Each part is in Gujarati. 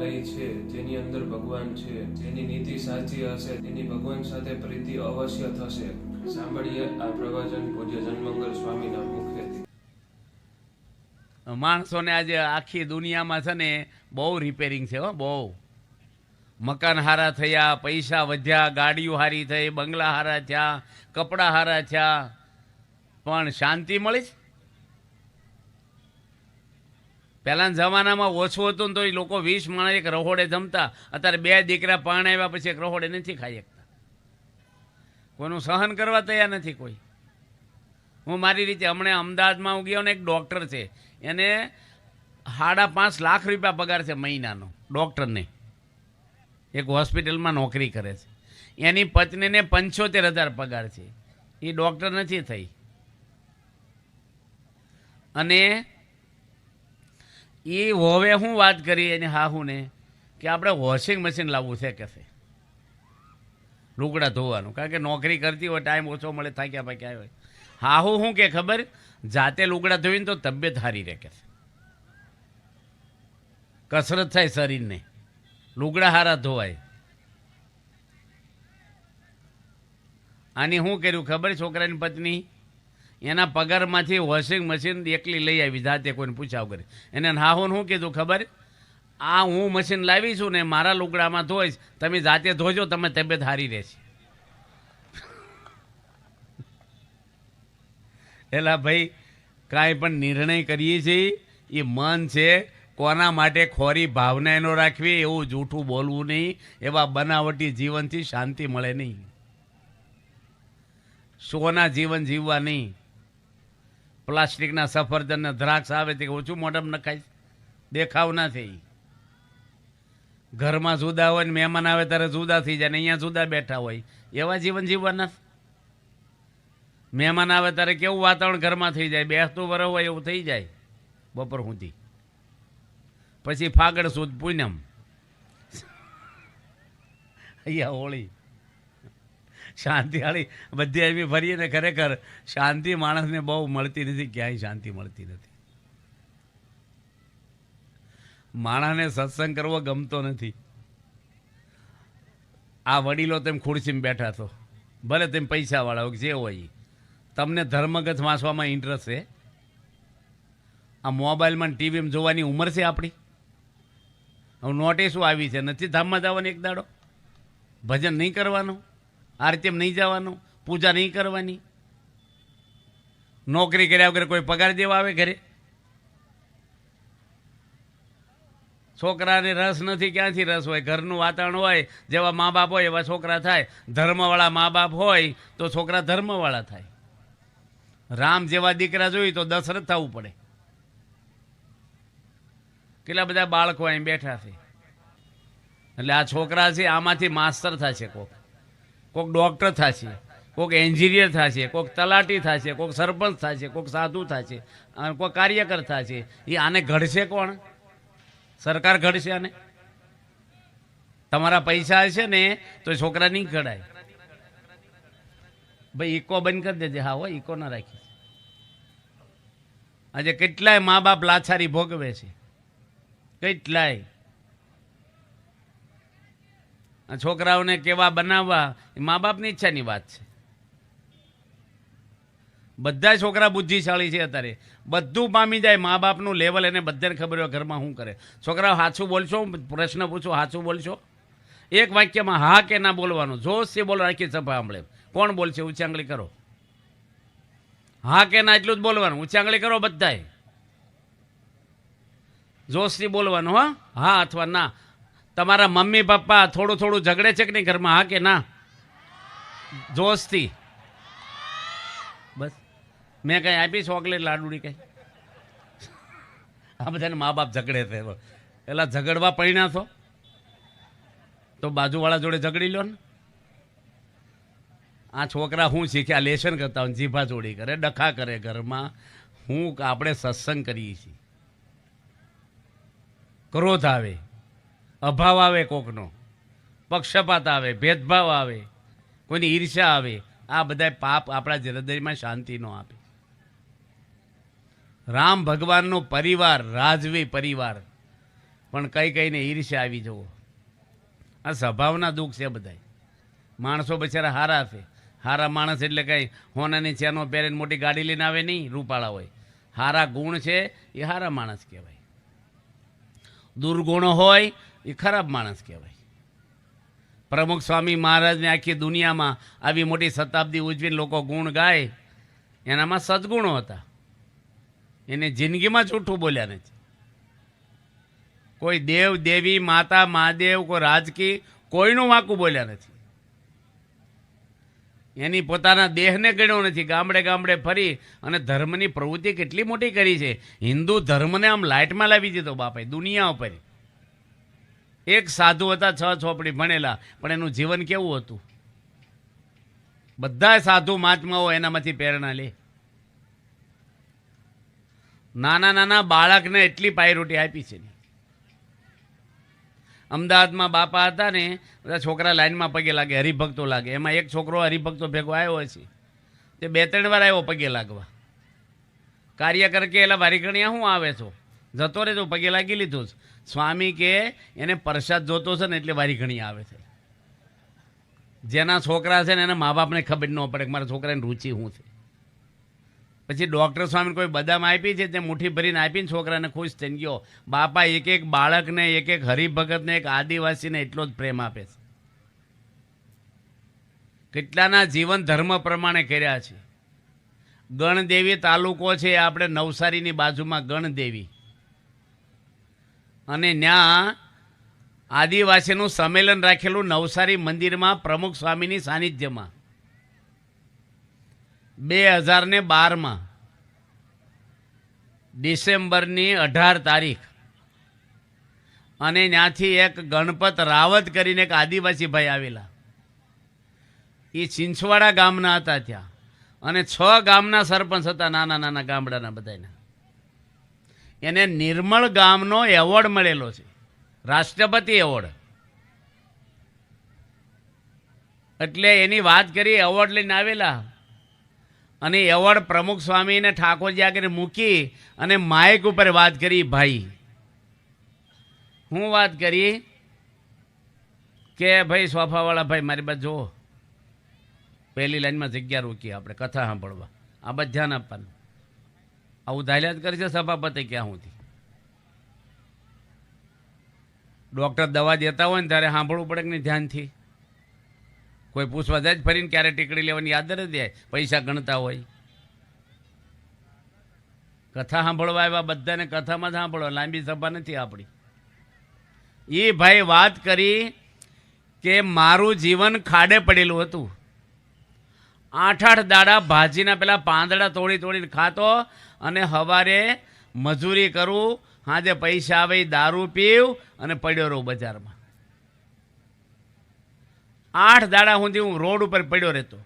લય છે, જેની અંદર ભગવાન છે, જેની નીતિ સાચી હશે તેની ભગવાન સાથે પ્રીતિ અવશ્ય થશે. સાંભળીએ આ પ્રવચન પૂજ્ય જનમંગલ સ્વામીના મુખેથી. માણસોને આજે આખી દુનિયામાં છે ને બહુ રિપેરિંગ છે, હો બહુ. મકાન હારા થયા, પૈસા વધ્યા, ગાડીઓ હારી થઈ, બંગલા હારા થયા, કપડાં હારા થયા, પણ શાંતિ મળી? પહેલાના જમાનામાં ઓછું હતું ને તો એ લોકો 20 માણસ એક રહોડે જમતા. અત્યારે 2 દીકરા પરણાવ્યા પછી એક રહોડે નથી ખાઈ શકતા. કોઈનું સહન કરવા તૈયાર નથી કોઈ. હું મારી રીતે હમણાં અમદાવાદમાં હું ગયો ને, એક ડૉક્ટર છે, એને 5.5 લાખ રૂપિયા પગાર છે મહિનાનો. ડૉક્ટરને એક હોસ્પિટલમાં નોકરી કરે છે. એની પત્નીને 75,000 પગાર છે. એ ડૉક્ટર નથી થઈ. અને એ હવે હું વાત કરી એને હાહુને કે આપણે વોશિંગ મશીન લાવવું છે કે છે લુગડા ધોવાનું, કારણ કે નોકરી કરતી હોય, ટાઈમ ઓછો મળે, થાક્યા પાક્યા હોય. હાહુ શું કે ખબર, જાતે લુગડા ધોઈને તો તબિયત સારી રહે કે છે, કસરત થાય શરીરને, લુગડા હારા ધોવાય. આની શું કર્યું ખબર, છોકરાની પત્ની એના પગારમાંથી વોશિંગ મશીન એકલી લઈ આવી, જાતે કોઈને પૂછ્યા વગર. એને હાહુને શું કીધું ખબર, આ હું મશીન લાવી છું ને મારા લુગડામાં ધોઈશ, તમે જાતે ધોજો, તમે તબિયત સારી રહેશે. એલા ભાઈ, કાંઈ પણ નિર્ણય કરીએ છીએ એ મન છે, કોના માટે ખોરી ભાવના એનો રાખવી, એવું જૂઠું બોલવું નહીં, એવા બનાવટી જીવનથી શાંતિ મળે નહીં. સોના જીવન જીવવા નહીં. પ્લાસ્ટિકના સફરજન દ્રાક્ષ આવે તે ઓછું મોઢામાં નખાય, દેખાવ ના થઈ. ઘરમાં જુદા હોય ને મહેમાન આવે ત્યારે જુદા થઈ જાય ને અહીંયા જુદા બેઠા હોય, એવા જીવન જીવવાના. મહેમાન આવે ત્યારે કેવું વાતાવરણ ઘરમાં થઈ જાય, બેસતું વરસ હોય એવું થઈ જાય બપોર સુધી. પછી ફાગણ સુદ પૂનમ, અહીંયા હોળી, શાંતિવાળી બધી એવી ફરીએ ને ખરેખર શાંતિ માણસને બહુ મળતી નથી, ક્યાંય શાંતિ મળતી નથી. માણસને સત્સંગ કરવો ગમતો નથી. આ વડીલો તેમ ખુરશીમાં બેઠા છો, ભલે તેમ પૈસાવાળા હોય જે હોય, તમને ધર્મગત વાંચવામાં ઇન્ટરેસ્ટ છે? આ મોબાઈલમાં ટીવીમાં જોવાની ઉંમર છે આપણી? હવે નોટિસો આવી છે, નથી ધામમાં જવાની એક દાડો? ભજન નહીં કરવાનું, આરતીમ નહીં જવાનું, પૂજા નહીં કરવાની, નોકરી કર્યા વગર કોઈ પગાર દેવા આવે ઘરે? છોકરાને રસ નથી, ક્યાંથી રસ હોય? ઘરનું વાતાવરણ હોય, જેવા મા બાપ હોય એવા છોકરા થાય. ધર્મવાળા મા બાપ હોય તો છોકરા ધર્મવાળા થાય. રામ જેવા દીકરા જોઈ તો દશરથ થવું પડે. કેટલા બધા બાળકો અહીં બેઠા છે. એટલે આ છોકરા છે, આમાંથી માસ્તર થશે, કોક ડૉક્ટર થશે, કોક એન્જિનિયર થશે, કોક તલાટી થશે, કોક સરપંચ થશે, કોક સાધુ થશે, કોઈક કાર્યકર થશે. એ આને ઘડશે કોણ? સરકાર ઘડશે આને? તમારા પૈસા હશે ને તો છોકરા નહીં ઘડાય. ભાઈ ઇકો બંધ કરી દેજે. હા હોય, ઇકો ના રાખી. આજે કેટલાય મા બાપ લાચારી ભોગવે છે, કેટલાય. છોકરાઓને કેવા બનાવવા એ મા બાપની ઈચ્છાની વાત છે. બધા છોકરા બુદ્ધિશાળી છે અત્યારે, બધું પામી જાય. મા બાપનું લેવલ એને બધાને ખબર હોય ઘરમાં શું કરે. છોકરાઓ સાચું બોલશો, પ્રશ્ન પૂછો, સાચું બોલશો? એક વાક્યમાં હા કે ના બોલવાનું, જોશથી બોલો, આખી સભા સાંભળે. કોણ બોલશે? ઊંચી આંગળી કરો. હા કે ના એટલું જ બોલવાનું, ઊંચી આંગળી કરો બધાય. જોશથી બોલવાનું. હા અથવા ના. તમારા મમ્મી પપ્પા થોડું થોડું ઝઘડે છે કે નહીં ઘરમાં? હા કે ના? જોશથી. બસ. મેં કંઈ આપી ચોકલેટ લાડુડી કંઈ? આ બધાને મા બાપ ઝઘડે છે. પેલા ઝઘડવા પરિણા છો તો બાજુવાળા જોડે ઝઘડી લો ને. આ છોકરા હું શીખ્યા, લેશન કરતા હોય, જીભા જોડી કરે, ડખા કરે ઘરમાં. હું આપણે સત્સંગ કરીએ છીએ. ક્રોધ આવે, અભાવ આવે, કોકનો પક્ષપાત આવે, ભેદભાવ આવે, કોઈની ઈર્ષ્યા આવે, આ બધા પાપ આપણા હૃદયમાં શાંતિ ન આપે. રામ ભગવાનનો પરિવાર રાજવી પરિવાર, પણ કઈ કઈને ઈર્ષ્યા આવી જવો. આ સ્વભાવના દુઃખ છે બધાય. માણસો બિચારા હારા છે. હારા માણસ એટલે કંઈ હોનાની ચેનો પહેરીને મોટી ગાડી લઈને આવે નહીં, રૂપાળા હોય. હારા ગુણ છે એ હારા માણસ કહેવાય. દુર્ગુણ હોય એ ખરાબ માણસ કહેવાય. પ્રમુખ સ્વામી મહારાજને આખી દુનિયામાં આવી મોટી શતાબ્દી ઉજવીને લોકો ગુણ ગાય, એનામાં સદગુણો હતા. એને જિંદગીમાં જૂઠું બોલ્યા નથી. કોઈ દેવ દેવી માતા મહાદેવ કોઈ રાજકી કોઈનું વાંકું બોલ્યા નથી. એની પોતાના દેહને ગણ્યો નથી. ગામડે ગામડે ફરી અને ધર્મની પ્રવૃત્તિ કેટલી મોટી કરી છે. હિન્દુ ધર્મને આમ લાઇટમાં લાવી દીધો બાપાએ દુનિયા ઉપર. એક સાધુ હતા, 6 ચોપડી ભણેલા, પણ એનું જીવન કેવું હતું? બધા સાધુ મહાત્માઓ એનામાંથી પ્રેરણા લે. નાના નાના બાળકને એટલી પાયરોટી આપી છે. અમદાવાદમાં બાપા હતા ને, બધા છોકરા લાઈનમાં પગે લાગે, હરિભક્તો લાગે. એમાં એક છોકરો હરિભક્તો ભેગો આવ્યો છે, તે 2-3 વાર આવ્યો પગે લાગવા. કાર્યકર કે એલા વારીકણિયા શું આવે છો, જતો રહે તો પગે લાગી લીધું છે. સ્વામી કે એને પ્રસાદ જોતો છે ને એટલે વારીકણિયા આવે છે. જેના છોકરા છે ને એના મા બાપને ખબર ન પડે કે મારા છોકરાની રૂચિ શું છે. પછી ડૉક્ટર સ્વામીને કોઈ બદામ આપી છે તે મુઠ્ઠી ભરીને આપીને છોકરાને ખુશ થઈ ગયો. બાપા એક એક બાળકને, એક એક હરિભગતને, એક આદિવાસીને એટલો જ પ્રેમ આપે છે. કેટલાના જીવન ધર્મ પ્રમાણે કર્યા છે. ગણદેવી તાલુકો છે આપણે નવસારીની બાજુમાં, ગણદેવી. અને ત્યાં આદિવાસીનું સંમેલન રાખેલું નવસારી મંદિરમાં પ્રમુખ સ્વામીની સાનિધ્યમાં 2012માં ડિસેમ્બરની 18 તારીખ. અને ત્યાંથી એક ગણપત રાવત કરીને એક આદિવાસી ભાઈ આવેલા. એ ચિંચવાડા ગામના હતા ત્યાં. અને 6 ગામના સરપંચ હતા, નાના નાના ગામડાના બધાના. એને નિર્મળ ગામનો એવોર્ડ મળેલો છે, રાષ્ટ્રપતિ એવોર્ડ. એટલે એની વાત કરી, એવોર્ડ લઈને આવેલા. અને એવોર્ડ પ્રમુખ સ્વામીને ઠાકોરજી આગળ મૂકી અને માઇક ઉપર વાત કરી. ભાઈ હું વાત કરી કે ભાઈ સોફાવાળા ભાઈ મારી બાજુ જુઓ, પહેલી લાઈનમાં જગ્યા રોકી, આપણે કથા સાંભળવા આ બધું ધ્યાન આપવાનું. આવું ધાલ્યા જ કરશે સભાપતિ ક્યાં સુધી. ડૉક્ટર દવા દેતા હોય ને ત્યારે સાંભળવું પડે કે નહીં ધ્યાનથી. કોઈ પૂછવા જાય જ ફરીને ક્યારે ટીકડી લેવાની યાદ નથી દે, પૈસા ગણતા હોય. કથા સાંભળવા આવ્યા બધાને કથામાં જ સાંભળવા, લાંબી સભા નથી આપણી. એ ભાઈ વાત કરી કે મારું જીવન ખાડે પડેલું હતું. 8 દાડા ભાજીના પેલા પાંદડા તોડી તોડીને ખાતો અને સવારે મજૂરી કરું, સાંજે પૈસા આવે દારૂ પીવ અને પડ્યો રહું બજારમાં. 8 દાડા સુધી હું રોડ ઉપર પડ્યો રહેતો.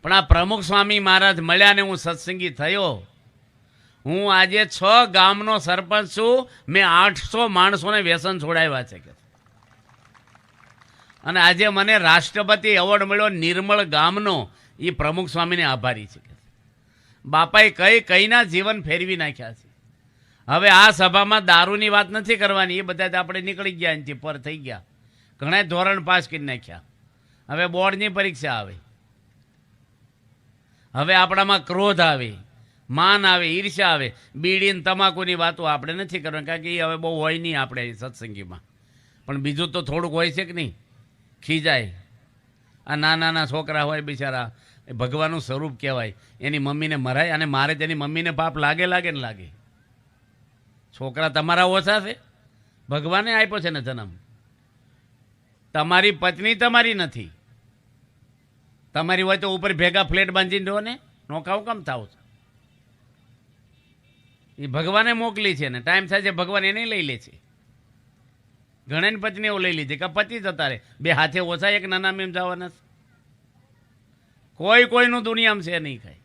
પણ આ પ્રમુખ સ્વામી મહારાજ મળ્યા ને હું સત્સંગી થયો. હું આજે 6 ગામનો સરપંચ છું. મેં 800 માણસોને વ્યસન છોડાવ્યા છે કે. અને આજે મને રાષ્ટ્રપતિ એવોર્ડ મળ્યો નિર્મળ ગામનો. એ પ્રમુખ સ્વામીને આભારી છે. બાપાએ કઈના જીવન ફેરવી નાખ્યા છે. હવે આ સભામાં દારૂની વાત નથી કરવાની, એ બધા આપણે નીકળી ગયા એનાથી પર થઈ ગયા. ઘણા ધોરણ પાસ કરી નાખ્યા. હવે બોર્ડની પરીક્ષા આવે. હવે આપણામાં ક્રોધ આવે, માન આવે, ઈર્ષ્યા આવે. બીડીને તમાકુની વાતો આપણે નથી કરવાની, કારણ કે એ હવે બહુ હોય નહીં આપણે સત્સંગીમાં. પણ બીજું તો થોડુંક હોય છે કે નહીં, ખીજાય. આ નાના છોકરા હોય બિચારા, એ ભગવાનનું સ્વરૂપ કહેવાય. એની મમ્મીને મરાય અને મારે તેની મમ્મીને પાપ લાગે લાગે ને લાગે. છોકરા તમારા ઓછા છે, ભગવાને આપ્યો છે ને જન્મ. તમારી પત્ની તમારી નથી. તમારી હોય તો ઉપર ભેગા ફ્લેટ બાંધીને રહો ને, નોખાવ કેમ થાવ છો? એ ભગવાને મોકલી છે ને ટાઈમ થાય છે ભગવાન એને લઈ લે છે. ઘણાની પત્નીઓ લઈ લીધી કે પતિ જતા રહે, 2 હાથે ઓછા એક નાના મેમ જવાના. કોઈનું દુનિયામાં છે નહીં કાંઈ.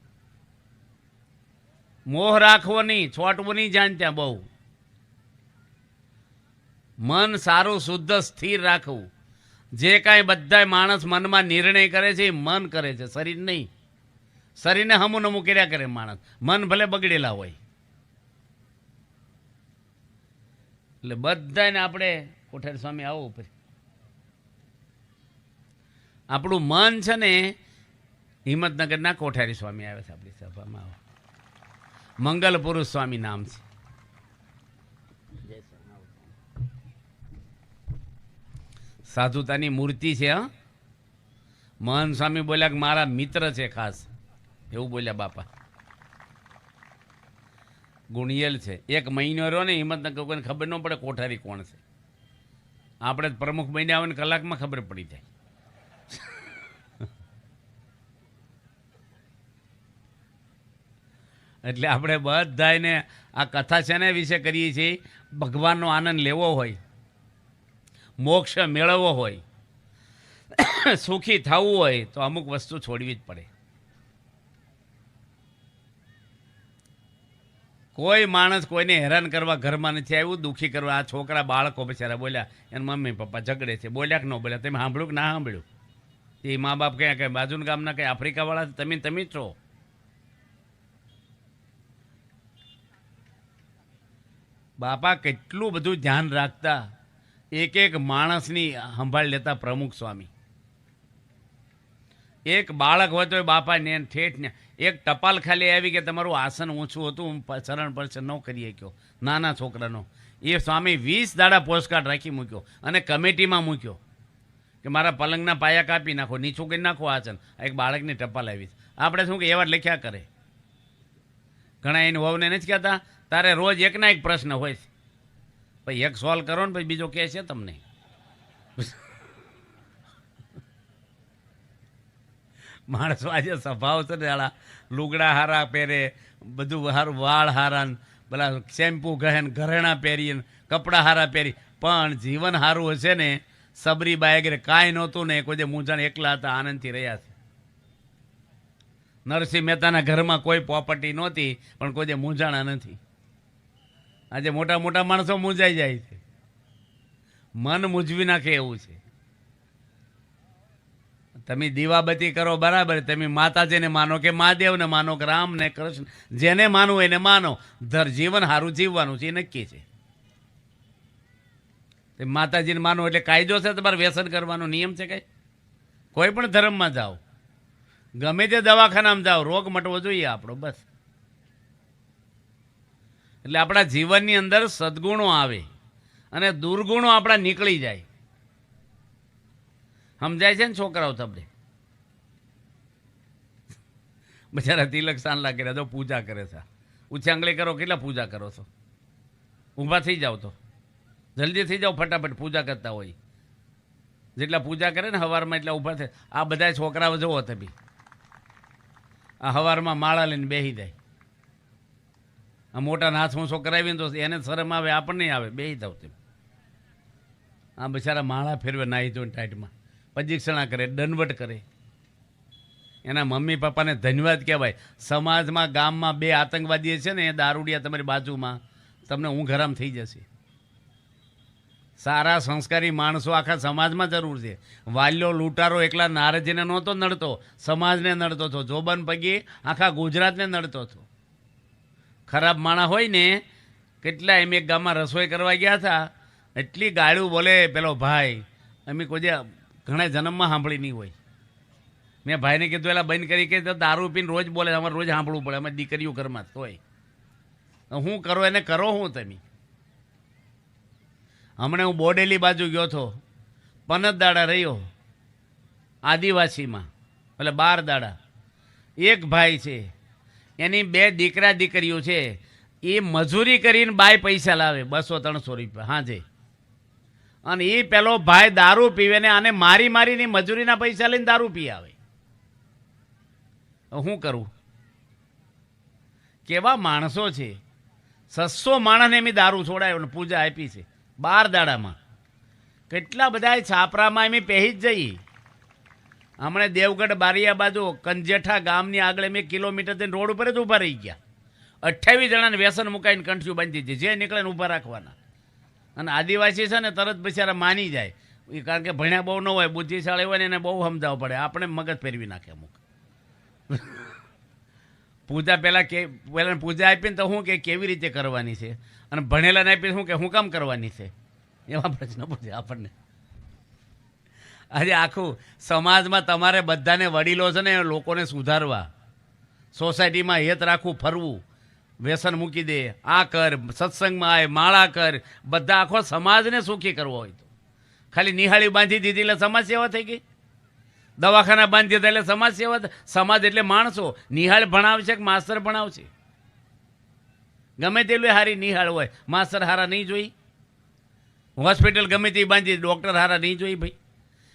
મોહ રાખવો નહીં, છોટવું નહીં જાણ ત્યાં બહુ. મન સારું શુદ્ધ સ્થિર રાખવું. જે કાંઈ બધા માણસ મનમાં નિર્ણય કરે છે એ મન કરે છે, શરીર નહીં. શરીરને હમું નમું કર્યા કરે માણસ. મન ભલે બગડેલા હોય. એટલે બધાને આપણે કોઠારી સ્વામી આવો ઉપર. આપણું મન છે ને હિંમતનગરના કોઠારી સ્વામી આવે છે આપણી સભામાં. આવો. મંગલ પુરુષ સ્વામી નામ છે. સાધુતાની મૂર્તિ છે. હા, મહાન સ્વામી બોલ્યા કે મારા મિત્ર છે ખાસ, એવું બોલ્યા બાપા. ગુણિયલ છે. એક મહિનો રહ્યો ને હિંમતનગર, કોઈને ખબર ન પડે કોઠારી કોણ છે. આપણે પ્રમુખ બન્યા આવે ને કલાકમાં ખબર પડી જાય. એટલે આપણે બધાને આ કથા છે ને વિશે કરીએ છીએ. ભગવાનનો આનંદ લેવો હોય, મોક્ષ મેળવવો હોય, સુખી થવું હોય તો અમુક વસ્તુ છોડવી જ પડે. કોઈ માણસ કોઈને હેરાન કરવા ઘરમાં નથી આવ્યું, દુઃખી કરવા. આ છોકરા બાળકો બિચારા બોલ્યા, એના મમ્મી પપ્પા ઝઘડે છે, બોલ્યા કે ન બોલ્યા, તમે સાંભળ્યું કે ના સાંભળ્યું? એ મા બાપ ક્યાં કંઈ બાજુના ગામના કંઈ આફ્રિકાવાળા તમે જ છો. બાપા કેટલું બધું ધ્યાન રાખતા, એક એક માણસની સંભાળ લેતા પ્રમુખ સ્વામી. એક બાળક હોય તો બાપા ને ઠેઠ ને એક ટપાલ ખાલી આવી કે તમારું આસન ઊંચું હતું, શરણ પરશન ન કરી શક્યો નાના છોકરાનો, એ સ્વામી 20 દાડા પોસ્ટકાર્ડ રાખી મૂક્યો અને કમિટીમાં મૂક્યો કે મારા પલંગના પાયા કાપી નાખો, નીચું કરી નાખો આસન. એક બાળકની ટપાલ આવી. આપણે શું કે એવા લખ્યા કરે. ઘણા એની વહુને નથી કહેતા તારે રોજ એકના એક પ્રશ્ન હોય છે, ભાઈ એક સોલ્વ કરો ને પછી બીજો કહે છે તમને. માણસો આજે સ્વભાવ છે ને, લુગડા હારા પહેરે, બધું હારું, વાળ હારા, પેલા શેમ્પુ ગહેન ઘરેણા પહેરીને કપડાં હારા પહેરી, પણ જીવન સારું હશે ને સબરી બાયગરે કાંઈ નહોતું ને કોઈ જે મૂંઝાણ એકલા હતા, આનંદથી રહ્યા છે. નરસિંહ મહેતાના ઘરમાં કોઈ પ્રોપર્ટી નહોતી પણ કોઈ જે મૂંઝાણા નથી. આજે મોટા મોટા માણસો મૂંઝાઈ જાય છે, મન મૂંઝવી નાખે એવું છે. તમે દીવાબત્તી કરો બરાબર, તમે માતાજીને માનો કે મહાદેવને માનો કે રામ ને કૃષ્ણ, જેને માનવું એને માનો, જીવન સારું જીવવાનું છે એ નક્કી છે. માતાજીને માનો એટલે કાયદો છે તમારે વ્યસન કરવાનો નિયમ છે કઈ? કોઈ પણ ધર્મમાં જાઓ, ગમે તે દવાખાનામાં જાઓ, રોગ મટવો જોઈએ આપણો, બસ. એટલે આપણા જીવનની અંદર સદગુણો આવે અને દુર્ગુણો આપણા નીકળી જાય. સમજાય છે ને છોકરાઓ તમને? બિચારા તિલક સાંજલા કર્યા તો પૂજા કરે છે. ઊંચી આંગળી કરો, કેટલા પૂજા કરો છો? ઊભા થઈ જાઓ તો જલ્દી થઈ જાઓ, ફટાફટ પૂજા કરતા હોય. જેટલા પૂજા કરે ને સવારમાં એટલા ઊભા થાય. આ બધા છોકરાઓ જુઓ તમે, આ સવારમાં માળા લઈને બેસી જાય. આ મોટા હાથ ઊંચો કરાવીને તો એને શરમ આવે, આપણને આવે, બેસી જાવ તેમ. આ બિચારા માળા ફેરવે નાહી ધોઈને ટાઈટમાં, પ્રદક્ષિણા કરે, દંડવટ કરે. એના મમ્મી પપ્પાને ધન્યવાદ કહેવાય. સમાજમાં ગામમાં 2 આતંકવાદી છે ને એ દારૂડિયા તમારી બાજુમાં, તમને ઊંઘ હરામ થઈ જશે. સારા સંસ્કારી માણસો આખા સમાજમાં જરૂર છે. વાલ્યો લૂંટારો એકલા નારજીને નહોતો નડતો, સમાજને નડતો હતો. જોબન પગી આખા ગુજરાતને નડતો હતો. ખરાબ માણસ હોય ને, કેટલા એમ એક ગામમાં રસોઈ કરવા ગયા હતા, એટલી ગાળું બોલે પેલો ભાઈ, અમે કોઈ ઘણા જન્મમાં સાંભળી નહીં હોય. મેં ભાઈને કીધું એલા બંધ કરી કે દારૂ પીને રોજ બોલે, અમારે રોજ સાંભળવું પડે, અમે દીકરીઓ ઘરમાં હોય. હું કરો એને કરો હું તમે? હમણાં હું બોડેલી બાજુ ગયો હતો, 15 દાડા રહ્યો આદિવાસીમાં, એટલે 12 દાડા. એક ભાઈ છે, એની 2 દીકરા દીકરીઓ છે, એ મજૂરી કરીને બાય પૈસા લાવે 200-300 રૂપિયા હાજે, અને એ પેલો ભાઈ દારૂ પીવે ને આને મારી મારીને મજૂરીના પૈસા લઈને દારૂ પી આવે. શું કરું? કેવા માણસો છે! 600 માણસને એમ દારૂ છોડાયો ને પૂજા આપી છે 12 દાડામાં. કેટલા બધા છાપરામાં એમ પહેરી જ જઈ. હમણાં દેવગઢ બારિયા બાજુ કંજેઠા ગામની આગળ મેં કિલોમીટર થઈને રોડ ઉપર જ ઊભા રહી ગયા. 28 જણાને વ્યસન મુકાઈને કંઠીઓ બાંધી દીધી, જે નીકળે ને ઊભા રાખવાના. અને આદિવાસી છે ને તરત બિચારા માની જાય, કારણ કે ભણ્યા બહુ ન હોય, બુદ્ધિશાળી હોય ને એને બહુ સમજાવવું પડે. આપણે મગજ ફેરવી નાખે અમુક. પૂજા પહેલાં પૂજા આપીને તો શું કે કેવી રીતે કરવાની છે, અને ભણેલાને આપીને શું કે શું કામ કરવાની છે, એવા પ્રશ્ન પૂછે આપણને. આજે આખું સમાજમાં તમારે બધાને વડીલો છે ને લોકોને સુધારવા, સોસાયટીમાં હેત રાખવું, ફરવું, વ્યસન મૂકી દે, આ કર, સત્સંગમાં આય, માળા કર, બધા આખો સમાજને સુખી કરવો હોય તો ખાલી નિહાળી બાંધી દીધી એટલે સમાજ સેવા થઈ ગઈ, દવાખાના બાંધી દીધા એટલે સમાજ સેવા. સમાજ એટલે માણસો. નિહાળ ભણાવશે કે માસ્તર ભણાવશે? ગમે તેટલું હારી નિહાળ હોય, માસ્તર હારા નહીં જોઈ? હોસ્પિટલ ગમે તે બાંધી, ડૉક્ટર હારા નહીં જોઈ? ભાઈ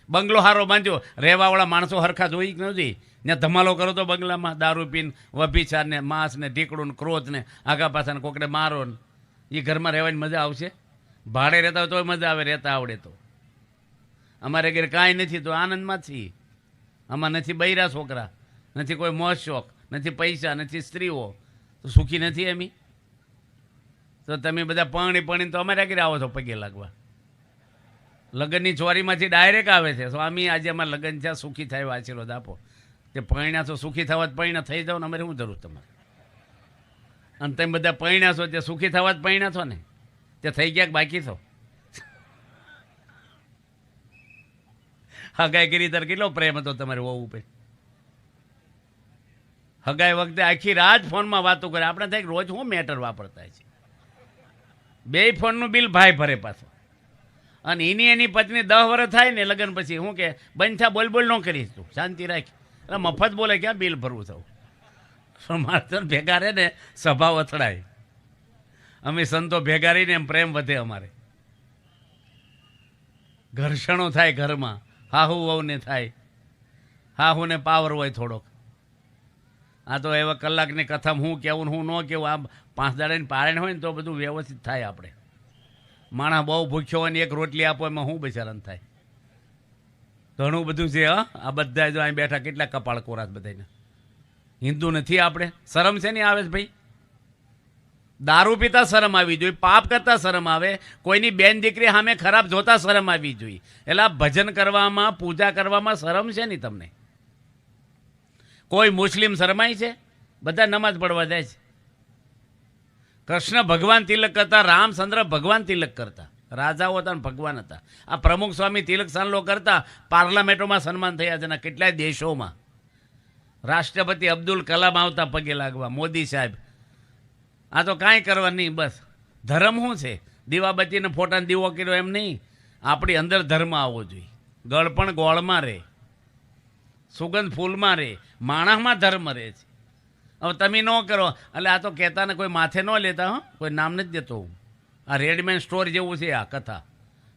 બંગલો હારો બાંધ્યો, રહેવાવાળા માણસો હરખા જોઈ કે ન જોઈ? ત્યાં ધમાલો કરો તો બંગલામાં દારૂ પીને વભિચાર ને માંસ ને ઢીકડું ને ક્રોધ ને આગા પાછાને કોકડે મારો ને એ ઘરમાં રહેવાની મજા આવશે? ભાડે રહેતા હોય તો મજા આવે, રહેતા આવડે તો. અમારે ઘરે કાંઈ નથી તો આનંદમાં છીએ. આમાં નથી બૈરા છોકરા, નથી કોઈ મોજ શોખ, નથી પૈસા, નથી સ્ત્રીઓ, તો સુખી નથી એમ. તો તમે બધા પણીને તો અમારે ઘરે આવો છો પગે લાગવા. લગ્નની ચોરીમાંથી ડાયરેક્ટ આવે છે, સ્વામી આજે અમારે લગ્ન છે, સુખી થાય એવો આશીર્વાદ આપો. તે પૈણા છો, સુખી થવા જ પૈણા થઈ જાઓ ને અમારે શું જરૂર તમારે? અને તમે બધા પૈણા છો તે સુખી થવા જ પૈણા છો ને, તે થઈ ગયા બાકી છો? હગાઈ કરી ત્યારે કેટલો પ્રેમ હતો તમારે વહુ ઉપર? હગાઈ વખતે આખી રાત ફોનમાં વાતો કરે. આપણે થાય રોજ શું મેટર વાપરતા છે? બે ફોનનું બિલ ભાઈ ભરે પાછો. અને એની પત્ની 10 વર્ષ થાય ને લગ્ન પછી શું કે બંધ થા, બોલ ન કરીશ, તું શાંતિ રાખ. એટલે મફત બોલે, ક્યાં બિલ ભરવું થવું? માણસો ભેગા રહે ને સ્વભાવ અથડાય. અમે સંતો ભેગા રહીને એમ પ્રેમ વધે અમારે. ઘર્ષણો થાય ઘરમાં, હાહુ વહુને થાય, હાહુને પાવર હોય થોડોક. આ તો એવા કલાકની કથામાં હું કહેવું ને હું ન કહેવું, આ 5 દાડાની પારણ હોય ને તો બધું વ્યવસ્થિત થાય. આપણે માણસ બહુ ભૂખ્યો હોય ને એક રોટલી આપો એમાં શું બિચારાને થાય? ઘણું બધું છે. આ બધા જો અહીં બેઠા કેટલા કપાળ કોરાસ બધાને. હિન્દુ નથી આપણે? શરમ છે ને આવે છે ભાઈ? દારૂ પીતા શરમ આવી જોઈએ, પાપ કરતા શરમ આવે, કોઈની બેન દીકરી સામે ખરાબ જોતા શરમ આવી જોઈએ. એટલે ભજન કરવામાં, પૂજા કરવામાં શરમ છે ને તમને? કોઈ મુસ્લિમ શરમાય છે? બધા નમાજ પડવા જાય છે. કૃષ્ણ ભગવાન તિલક કરતા, રામચંદ્ર ભગવાન તિલક કરતા, રાજાઓ હતા ને ભગવાન હતા. આ પ્રમુખ સ્વામી તિલક સાંલો કરતા પાર્લામેન્ટોમાં સન્માન થયા છે. કેટલાય દેશોમાં રાષ્ટ્રપતિ અબ્દુલ કલામ આવતા પગે લાગવા, મોદી સાહેબ. આ તો કાંઈ કરવા નહીં, બસ ધર્મ શું છે? દીવાબત્તીને ફોટાને દીવો કર્યો એમ નહીં. આપણી અંદર ધર્મ આવવો જોઈએ. ગળપણ ગોળમાં રહે, સુગંધ ફૂલમાં રહે, માણસમાં ધર્મ રહે છે. હવે તમે ન કરો એટલે આ તો કહેતા ને કોઈ માથે ન લેતા. કોઈ નામ નથી દેતો હું. આ રેડમેન સ્ટોર જેવું છે આ કથા.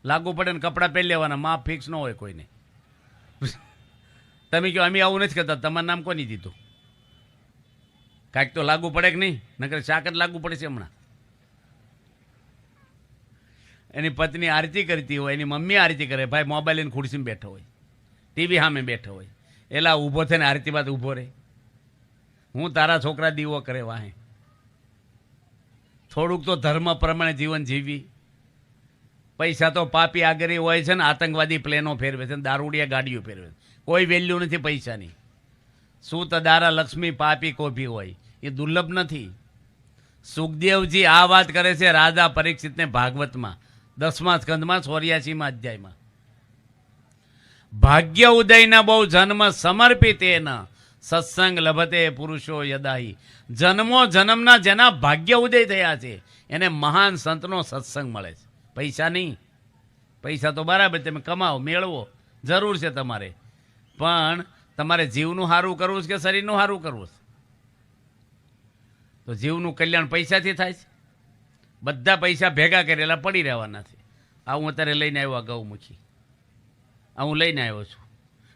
લાગુ પડે ને કપડાં પહેરી લેવાના, માપ ફિક્સ ન હોય કોઈને. તમે કહો અમે આવું નથી કરતા, તમારું નામ કોની દીધું? કાંઈક તો લાગુ પડે કે નહીં? નકર શાક જ લાગુ પડે છે હમણાં. એની પત્ની આરતી કરતી હોય, એની મમ્મી આરતી કરે, ભાઈ મોબાઈલ લઈને ખુરશીમાં બેઠો હોય, ટીવી સામે બેઠો હોય, એલા ઊભો થઈને આરતી બાદ ઊભો રહે. હું તારા છોકરા દીવો કરે વાહે. થોડુંક તો ધર્મ પ્રમાણે જીવન જીવી. પૈસા તો પાપી આગળ હોય છે ને, આતંકવાદી પ્લેનો ફેરવે છે ને, દારૂડિયા ગાડીઓ ફેરવે છે. કોઈ વેલ્યુ નથી પૈસાની. શું તદારા લક્ષ્મી પાપી કોભી હોય, એ દુર્લભ નથી. સુખદેવજી આ વાત કરે છે રાજા પરીક્ષિતને ભાગવતમાં 10મા સ્કંદમાં 84મા અધ્યાયમાં. ભાગ્ય ઉદયના બહુ જન્મ સમર્પિત એના સત્સંગ લભતે પુરુષો યદાહી. જન્મો જન્મના જેના ભાગ્ય ઉદય થયા છે એને મહાન સંતનો સત્સંગ મળે છે. પૈસા નહીં. પૈસા તો બરાબર તમે કમાવો, મેળવો, જરૂર છે તમારે, પણ તમારે જીવનું સારું કરવું છે કે શરીરનું સારું કરવું છે? તો જીવનું કલ્યાણ પૈસાથી થાય છે. બધા પૈસા ભેગા કરેલા પડી રહેવાના છે. આ હું અત્યારે લઈને આવ્યો, આ ગૌમુખી આ હું લઈને આવ્યો છું.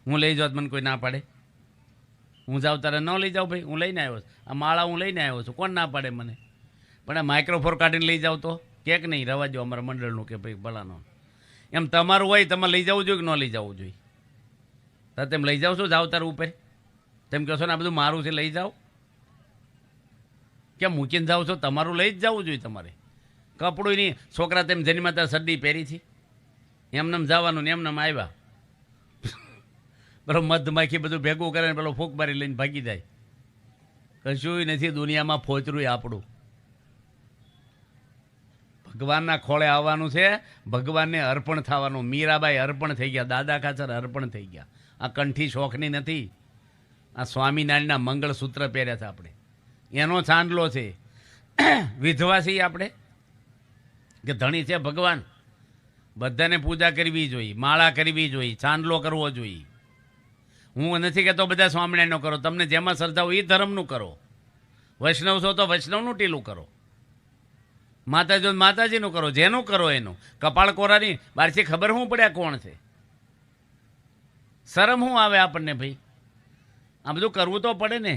હું લઈ જાઉં મને કોઈ ના પાડે? હું જાઉં તારે ન લઈ જાઉં ભાઈ? હું લઈને આવ્યો છું. આ માળા હું લઈને આવ્યો છું, કોણ ના પાડે મને? પણ આ માઇક્રોફોન કાઢીને લઈ જાઉં તો કેક નહીં, રવા દો અમારા મંડળનું કે ભાઈ ભલાનો. એમ તમારું હોય, તમારે લઈ જવું જોઈએ કે ન લઈ જવું જોઈએ? તો તેમ લઈ જાઓ છો? જાઓ તારું ઉપર તેમ કહો છો ને આ બધું મારું છે, લઈ જાઓ. કેમ મૂકીને જાઓ છો? તમારું લઈ જ જવું જોઈએ તમારે. કપડું નહીં. છોકરા તેમ જન્મા ત્યાં સડી પહેરી છે, એમને જવાનું ને એમને આવ્યા. પેલો મધમાખી બધું ભેગું કરે ને પેલો ફૂંક મારી લઈને ભાગી જાય. કશું નથી દુનિયામાં, ફોચરું આપણું. ભગવાનના ખોળે આવવાનું છે, ભગવાનને અર્પણ થવાનું. મીરાબાઈ અર્પણ થઈ ગયા, દાદા ખાચર અર્પણ થઈ ગયા. આ કંઠી શોખની નથી, આ સ્વામિનારાયણના મંગળસૂત્ર પહેર્યા છે આપણે, એનો ચાંદલો છે. વિધવા છીએ આપણે કે ધણી છે ભગવાન? બધાને પૂજા કરવી જોઈએ, માળા કરવી જોઈએ, ચાંદલો કરવો જોઈએ. હું નથી કહેતો બધા સ્વામિનારાયણનો કરો, તમને જેમાં શ્રદ્ધા હોય એ ધર્મનું કરો. વૈષ્ણવ છો તો વૈષ્ણવનું ટીલું કરો, માતાજી માતાજીનું કરો, જેનું કરો એનું. કપાળ કોરાની બહારથી ખબર શું પડ્યા કોણ છે? શરમ શું આવે આપણને ભાઈ? આ બધું કરવું તો પડે ને,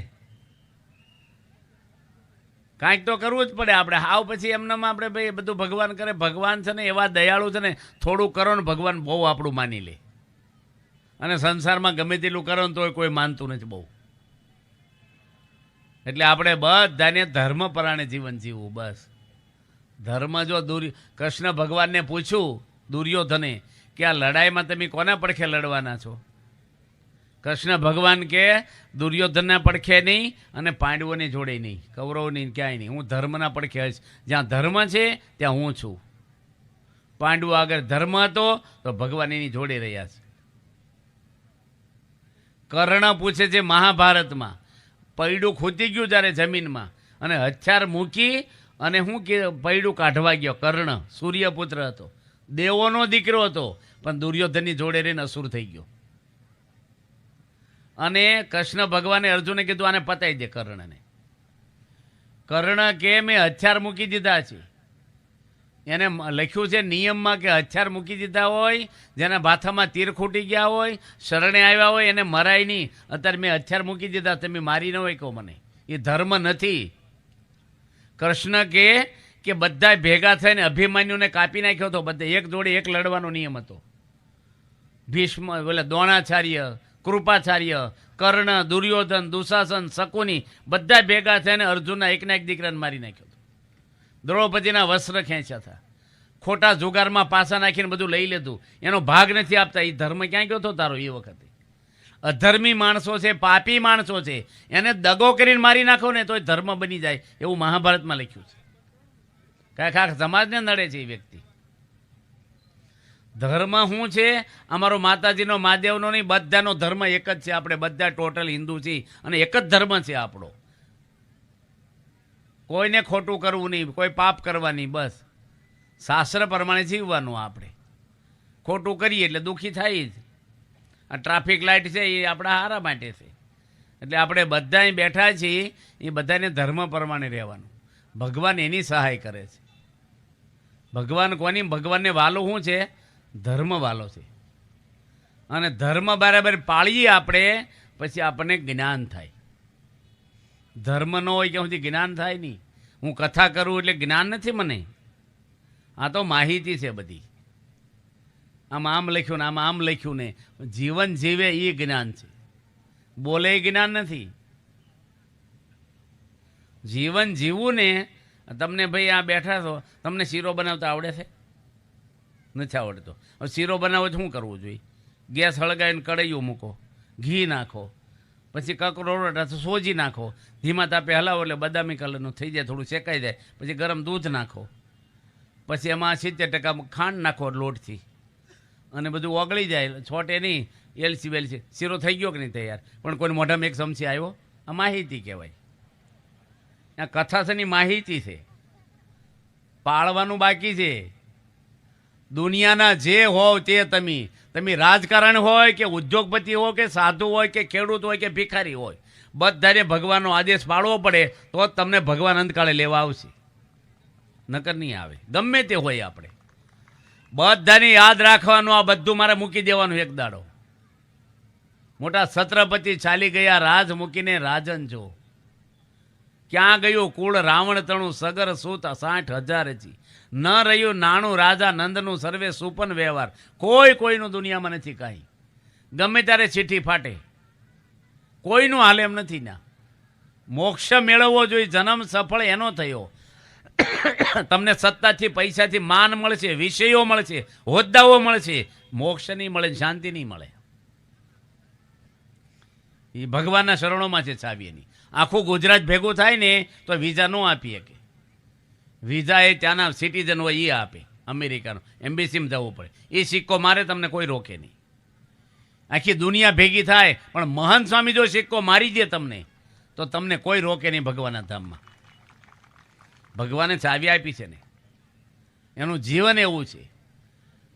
કાંઈક તો કરવું જ પડે આપણે. હાવ પછી એમનામાં આપણે ભાઈ બધું ભગવાન કરે. ભગવાન છે ને એવા દયાળુ છે ને, થોડું કરો ને ભગવાન બહુ આપણું માની લે. અને સંસારમાં ગમે તેટલું કરો ને તોય કોઈ માનતું નથી બહુ. એટલે આપણે બધાને ધર્મ પરાણે જીવન જીવવું બસ. ધર્મ જો કૃષ્ણ ભગવાનને પૂછ્યું દુર્યોધને કે આ લડાઈમાં તમે કોના પડખે લડવાના છો? કૃષ્ણ ભગવાન કે દુર્યોધનના પડખે નહીં અને પાંડવોની જોડે નહીં, કૌરવની ક્યાંય નહીં. હું ધર્મના પડખે હશ. જ્યાં ધર્મ છે ત્યાં હું છું. પાંડવો આગળ ધર્મ હતો તો ભગવાન એની જોડે રહ્યા છે. કર્ણ પૂછે છે મહાભારતમાં, પૈડું ખૂતી ગયું જ્યારે જમીનમાં અને હથિયાર મૂકી અને હું કે પૈડું કાઢવા ગયો. કર્ણ સૂર્યપુત્ર હતો, દેવોનો દીકરો હતો, પણ દુર્યોધનની જોડે રહીને અસુર થઈ ગયો. અને કૃષ્ણ ભગવાને અર્જુને કીધું આને પતાવી દે કર્ણને. કર્ણ કે મેં હથિયાર મૂકી દીધા છે. એને લખ્યું છે નિયમમાં કે હથિયાર મૂકી દીધા હોય, જેના ભાથામાં તીર ખૂટી ગયા હોય, શરણે આવ્યા હોય, એને મરાય નહીં. અત્યારે મેં હથિયાર મૂકી દીધા, તમે મારી ન હોય કહો મને, એ ધર્મ નથી. કૃષ્ણ કે બધા ભેગા થઈને અભિમન્યુને કાપી નાખ્યો હતો. બધા એક જોડે એક લડવાનો નિયમ હતો. ભીષ્મ બોલે દ્રોણાચાર્ય, કૃપાચાર્ય, કર્ણ, દુર્યોધન, દુશાસન, શકુની બધા ભેગા થઈને અર્જુનના એકના એક દીકરાને મારી નાખ્યો હતો. દ્રૌપદીના વસ્ત્ર ખેંચ્યા હતા, ખોટા જુગારમાં પાસા નાખીને બધું લઈ લીધું. એનો ભાગ નથી આપતા. એ ધર્મ ક્યાં ગયો હતો તારો? એ વખતે અધર્મી માણસો છે, પાપી માણસો છે, એને દગો કરીને મારી નાખો ને તોય ધર્મ બની જાય, એવું મહાભારતમાં લખ્યું છે. કાંઈક આખ સમાજને નડે છે એ વ્યક્તિ. ધર્મ શું છે? અમારો માતાજીનો, મહાદેવનો નહીં, બધાનો ધર્મ એક જ છે. આપણે બધા ટોટલ હિન્દુ છીએ અને એક જ ધર્મ છે આપણો. કોઈને ખોટું કરવું નહીં, કોઈ પાપ કરવા નહીં, બસ શાસ્ત્ર પ્રમાણે જીવવાનું. આપણે ખોટું કરીએ એટલે દુઃખી થાય જ. આ ટ્રાફિક લાઇટ છે એ આપણા હારા માટે છે. એટલે આપણે બધા અહીં બેઠા છીએ, એ બધાને ધર્મ પ્રમાણે રહેવાનું. ભગવાન એની સહાય કરે છે. ભગવાન કોની? ભગવાનને વાલો શું છે? ધર્મ વાલો છે. અને ધર્મ બરાબર પાળીએ આપણે, પછી આપણને જ્ઞાન થાય. ધર્મ ન હોય કે સુધી જ્ઞાન થાય નહીં. હું કથા કરું એટલે જ્ઞાન નથી મને, આ તો માહિતી છે બધી. આમાં આમ લખ્યું ને આમાં આમ લખ્યું ને, જીવન જીવે એ જ્ઞાન છે, બોલે એ જ્ઞાન નથી. જીવન જીવવું ને. તમને ભાઈ આ બેઠા છો, તમને શીરો બનાવતા આવડે છે? નથી આવડતો. હવે શીરો બનાવો તો શું કરવું જોઈએ? ગેસ હળગાવીને કઢાઈઓ મૂકો, ઘી નાખો, પછી કકરોટા તો સોજી નાખો, ધીમા તાપે હલાવો એટલે બદામી કલરનું થઈ જાય, થોડું શેકાઈ જાય. પછી ગરમ દૂધ નાખો, પછી એમાં 70% ખાંડ નાખો લોટથી, અને બધું ઓગળી જાય, છોટે નહીં, એલસી વેલસી, શીરો થઈ ગયો કે નહીં તૈયાર? પણ કોઈ મોઢામાં એક ચમચી આવ્યો. આ માહિતી કહેવાય. આ કથા છે ની માહિતી છે, પાળવાનું બાકી છે. દુનિયાના જે હોવ તે તમે રાજકારણ હોય કે ઉદ્યોગપતિ હોય કે સાધુ હોય કે ખેડૂત હોય કે ભિખારી હોય, બધાને ભગવાનનો આદેશ પાળવો પડે તો જ તમને ભગવાન અંતકાળે લેવા આવશે, નકર નહીં આવે. ગમે તે હોય આપણે બધાને યાદ રાખવાનું. આ બધું મારે મૂકી દેવાનું એક દાડો. મોટા છત્રપતિ ચાલી ગયા રાજ મૂકીને રાજન જો. ક્યાં ગયું કુળ રાવણ તણું, સગર સૂત 60,000 ન રહ્યું નાણું રાજા નંદનું, સર્વે સુપન વ્યવહાર. કોઈનું દુનિયામાં નથી કાંઈ. ગમે ત્યારે ચીઠી ફાટે, કોઈનું હાલે એમ નથી. ના મોક્ષ મેળવવો જોઈએ, જન્મ સફળ એનો થયો. તમને સત્તાથી, પૈસાથી માન મળશે, વિષયો મળશે, હોદ્દાઓ મળશે, મોક્ષ નહીં મળે, શાંતિ નહીં મળે. એ ભગવાનના શરણોમાં છે ચાવી એની. આખું ગુજરાત ભેગું થાય ને તો વિઝા ન આપી શકે. વિઝા એ ત્યાંના સિટીઝન હોય એ આપે, અમેરિકાનો એમ્બેસીમાં જવું પડે. એ સિક્કો મારે તમને કોઈ રોકે નહીં. આખી દુનિયા ભેગી થાય પણ મહંત સ્વામી જો સિક્કો મારી દે તમને, તો તમને કોઈ રોકે નહીં ભગવાનના ધામમાં. ભગવાને ચાવી આપી છે ને, એનું જીવન એવું છે.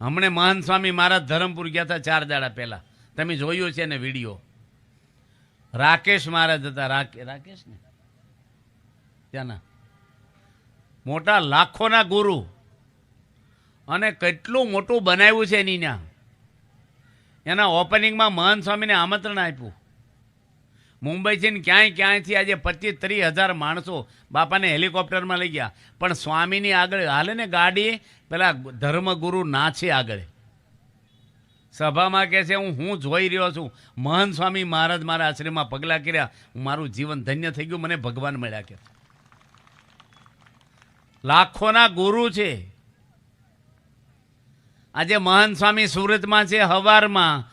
હમણે મહંત સ્વામી મહારાજ ધરમપુર ગયા હતા 4 દાડા પહેલાં, તમે જોયું છે ને વિડીયો. રાકેશ મહારાજ હતા, રાકેશ ને ત્યાંના મોટા લાખોના ગુરુ, અને કેટલું મોટું બનાવ્યું છે એની ત્યાં. એના ઓપનિંગમાં મહંત સ્વામીને આમંત્રણ આપ્યું. મુંબઈથી ને ક્યાંયથી આજે 25-30 હજાર માણસો બાપાને હેલિકોપ્ટરમાં લઈ ગયા. પણ સ્વામીની આગળ હાલે ને ગાડી, પેલા ધર્મગુરુ નાચે આગળ. સભામાં કહે છે હું જોઈ રહ્યો છું, મહંત સ્વામી મહારાજ મારા આશ્રમમાં પગલાં કર્યા, મારું જીવન ધન્ય થઈ ગયું, મને ભગવાન મળ્યા. કે લાખોના ગુરુ છે. આજે મહંત સ્વામી સુરતમાં છે, હવારમાં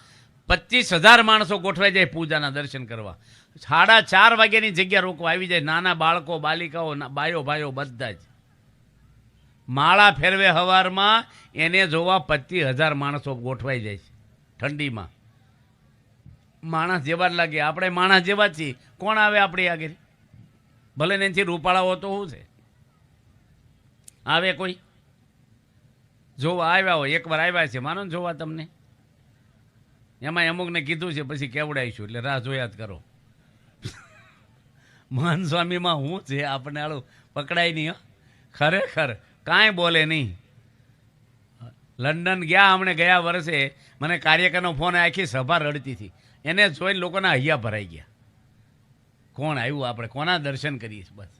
25,000 માણસો ગોઠવાઈ જાય પૂજાના દર્શન કરવા. 4:30 વાગ્યાની જગ્યા રોકવા આવી જાય. નાના બાળકો, બાલિકાઓ, બાયો ભાઈઓ બધા જ માળા ફેરવે હવારમાં. એને જોવા 25,000 માણસો ગોઠવાઈ જાય છે ઠંડીમાં. માણસ જેવા જ લાગે, આપણે માણસ જેવા જ છીએ. કોણ આવે આપણી આગળ? ભલે ને એનાથી રૂપાળાઓ તો શું છે, આવે કોઈ જોવા આવ્યા હોય, એકવાર આવ્યા છે માનો ને જોવા તમને. એમાં અમુકને કીધું છે પછી કેવડાવીશું, એટલે રાહ જોયા જ કરો. મહંત સ્વામીમાં હું છે આપણને આળું પકડાય નહીં. ખરેખર કાંઈ બોલે નહીં. લંડન ગયા હમણે ગયા વર્ષે, મને કાર્યકરનો ફોન, આખી સભા રડતી હતી. એને જોઈને લોકોના હૈયા ભરાઈ ગયા. કોણ આવ્યું, આપણે કોના દર્શન કરીએ? બસ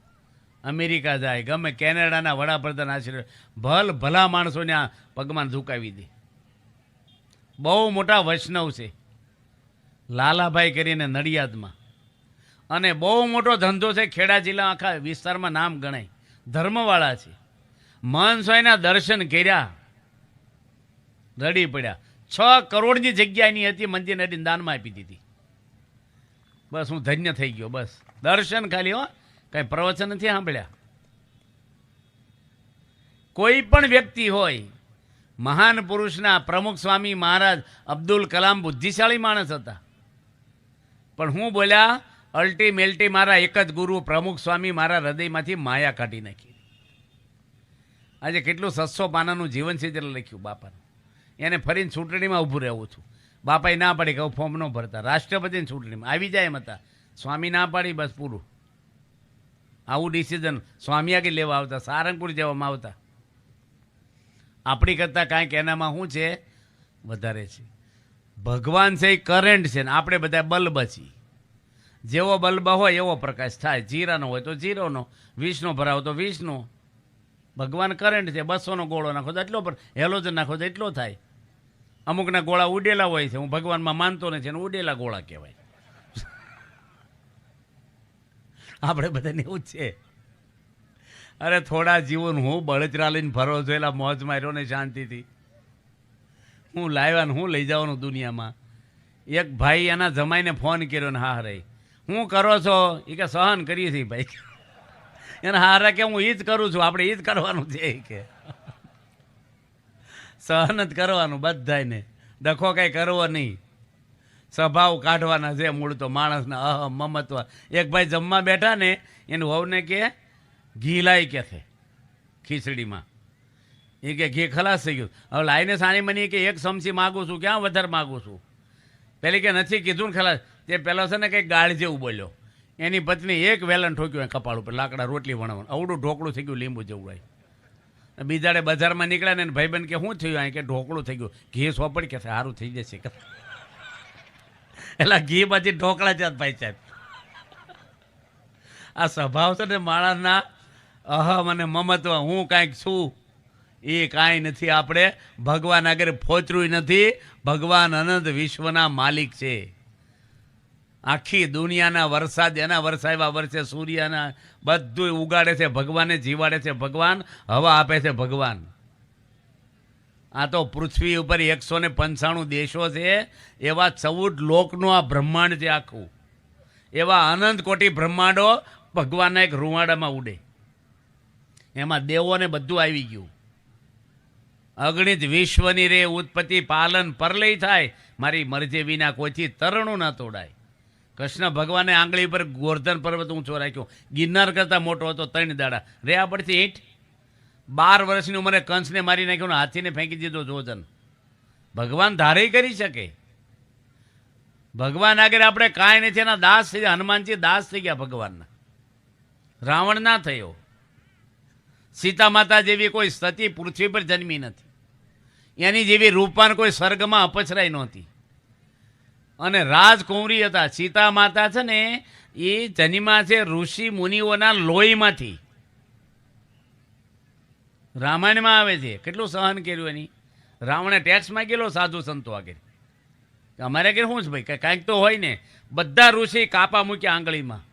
અમેરિકા જાય, ગમે કેનેડાના વડાપ્રધાન આશીર્વાદ, ભલા માણસોને આ પગમાં ઝુકાવી દે. બહુ મોટા વૈષ્ણવ છે લાલાભાઈ કરીને નડિયાદમાં, અને બહુ મોટો ધંધો છે. ખેડા જિલ્લા આખા વિસ્તારમાં નામ ગણાય, ધર્મવાળા છે. મહંત સ્વામીના દર્શન કર્યા, રડી પડ્યા. 6 કરોડની જગ્યા એની હતી, મંદિર નડીને દાનમાં આપી દીધી. બસ હું ધન્ય થઈ ગયો. બસ દર્શન ખાલી, હો કંઈ પ્રવચન નથી સાંભળ્યા. કોઈ પણ વ્યક્તિ હોય, મહાન પુરુષના પ્રમુખ સ્વામી મહારાજ અબ્દુલ કલામ બુદ્ધિશાળી માણસ હતા, પણ હું બોલ્યા અલ્ટીમેલ્ટી મારા એક જ ગુરુ પ્રમુખ સ્વામી મારા હૃદયમાંથી માયા કાઢી નાખી. આજે કેટલું 600 પાનાનું જીવન છે એટલે લખ્યું બાપાનું. એને ફરીને ચૂંટણીમાં ઊભું રહેવું છું. બાપાએ ના પાડી કે ફોર્મ ન ભરતા, રાષ્ટ્રપતિની ચૂંટણીમાં આવી જાય એમ હતા. સ્વામી ના પાડી, બસ પૂરું. આવું ડિસિઝન સ્વામી આગળ લેવા આવતા, સારંગપુર જવામાં આવતા. આપણી કરતાં કાંઈક એનામાં શું છે, વધારે છે. ભગવાન છે એ કરંટ છે ને આપણે બધા બલ્બ છીએ. જેવો બલ્બ હોય એવો પ્રકાશ થાય. જીરાનો હોય તો જીરોનો, 20નો ભરાવો તો 20નો. ભગવાન કરંટ છે. 200નો ગોળો નાખો તો એટલો, હેલોજન નાખો તો એટલો થાય. અમુકના ગોળા ઉડેલા હોય છે. હું ભગવાનમાં માનતો નથી, એને ઉડેલા ગોળા કહેવાય. આપણે બધાને એવું જ છે. અરે થોડા જીવન હું બળતરા લઈને ફરો છો, એલા મોજ માર્યો ને શાંતિથી. હું લાવ્યા ને હું લઈ જવાનું દુનિયામાં. એક ભાઈ એના જમાઈને ફોન કર્યો ને, હા રે હું કરો છો? એ કે સહન કરીએ છીએ ભાઈ. એને હારા કે હું એ જ કરું છું, આપણે એ જ કરવાનું છે. એ કે સહન જ કરવાનું બધાને, ડખો કાંઈ કરવો નહીં. સ્વભાવ કાઢવાના છે મૂળ તો માણસના, અહમ મમત્વ. એક ભાઈ જમવા બેઠા ને, એને વહુને કે ઘી લાવી કે છે ખીચડીમાં. એ કે ઘી ખલાસ થઈ ગયું. હવે લાવીને સાની મની કે 1 ચમચી માગું છું, ક્યાં વધારે માગું છું. પેલી કે નથી કીધું ને ખલાસ. તે પેલો છે ને કંઈક ગાળ જેવું બોલ્યો. એની પત્ની એક વેલણ ઠોક્યું કપાળ ઉપર, લાકડા રોટલી વણવાનું. અવડું ઢોકળું થઈ ગયું, લીંબુ જેવું. બીજાડે બજારમાં નીકળ્યા ને ભાઈબંધ કે શું થયું? અહીં કે ઢોકળું થઈ ગયું. ઘી સોપડ કે સારું થઈ જશે. એટલે ઘી પછી ઢોકળા છે ભાઈ સાહેબ. આ સ્વભાવ છે ને માણસના, અહમ અને મમત્વ, હું કાંઈક છું એ કાંઈ નથી. આપણે ભગવાન આગળ ફોચરું નથી. ભગવાન અનંત વિશ્વના માલિક છે. આખી દુનિયાના વરસાદ એના વરસાવ્યા વર્ષે, સૂર્યના બધું ઉગાડે છે ભગવાને, જીવાડે છે ભગવાન, હવા આપે છે ભગવાન. આ તો પૃથ્વી ઉપર 195 દેશો છે, એવા 14 લોકનું આ બ્રહ્માંડ છે આખું. એવા અનંત કોટી બ્રહ્માંડો ભગવાનના એક રૂવાડામાં ઉડે. એમાં દેવોને બધું આવી ગયું. અગણિત વિશ્વની રે ઉત્પત્તિ પાલન પરલય થાય, મારી મરજે વિના કોઈથી તરણું ના તોડાય. કૃષ્ણ ભગવાને આંગળી પર ગોર્ધન પર્વત ઊંચો રાખ્યો. ગિરનાર કરતાં મોટો હતો, 3 દાડા. રે આ પડથી ઈંટ. 12 વર્ષની ઉંમરે કંસને મારી નાખ્યો ને હાથીને ફેંકી દીધો જોજન. ભગવાન ધારે કરી શકે. ભગવાન આગળ આપણે કાંઈ નથી, એના દાસ થઈ ગયા. હનુમાનજી દાસ થઈ ગયા ભગવાનના. રાવણ ના થયો. સીતા માતા જેવી કોઈ સતી પૃથ્વી પર જન્મી નથી. એની જેવી રૂપાન કોઈ સ્વર્ગમાં અપસરાઈ નહોતી. અને રાજકુંવરી હતા. સીતા માતા છે ને એ જન્મા છે ઋષિ મુનિઓના લોહીમાંથી. રામાયણમાં આવે છે કેટલું સહન કર્યું એની. રાવણે ટેક્સ માંગેલો સાધુ સંતો આગળ. અમારે આગળ શું છે ભાઈ, કાંઈક તો હોય ને. બધા ઋષિ કાપા મૂક્યા આંગળીમાં,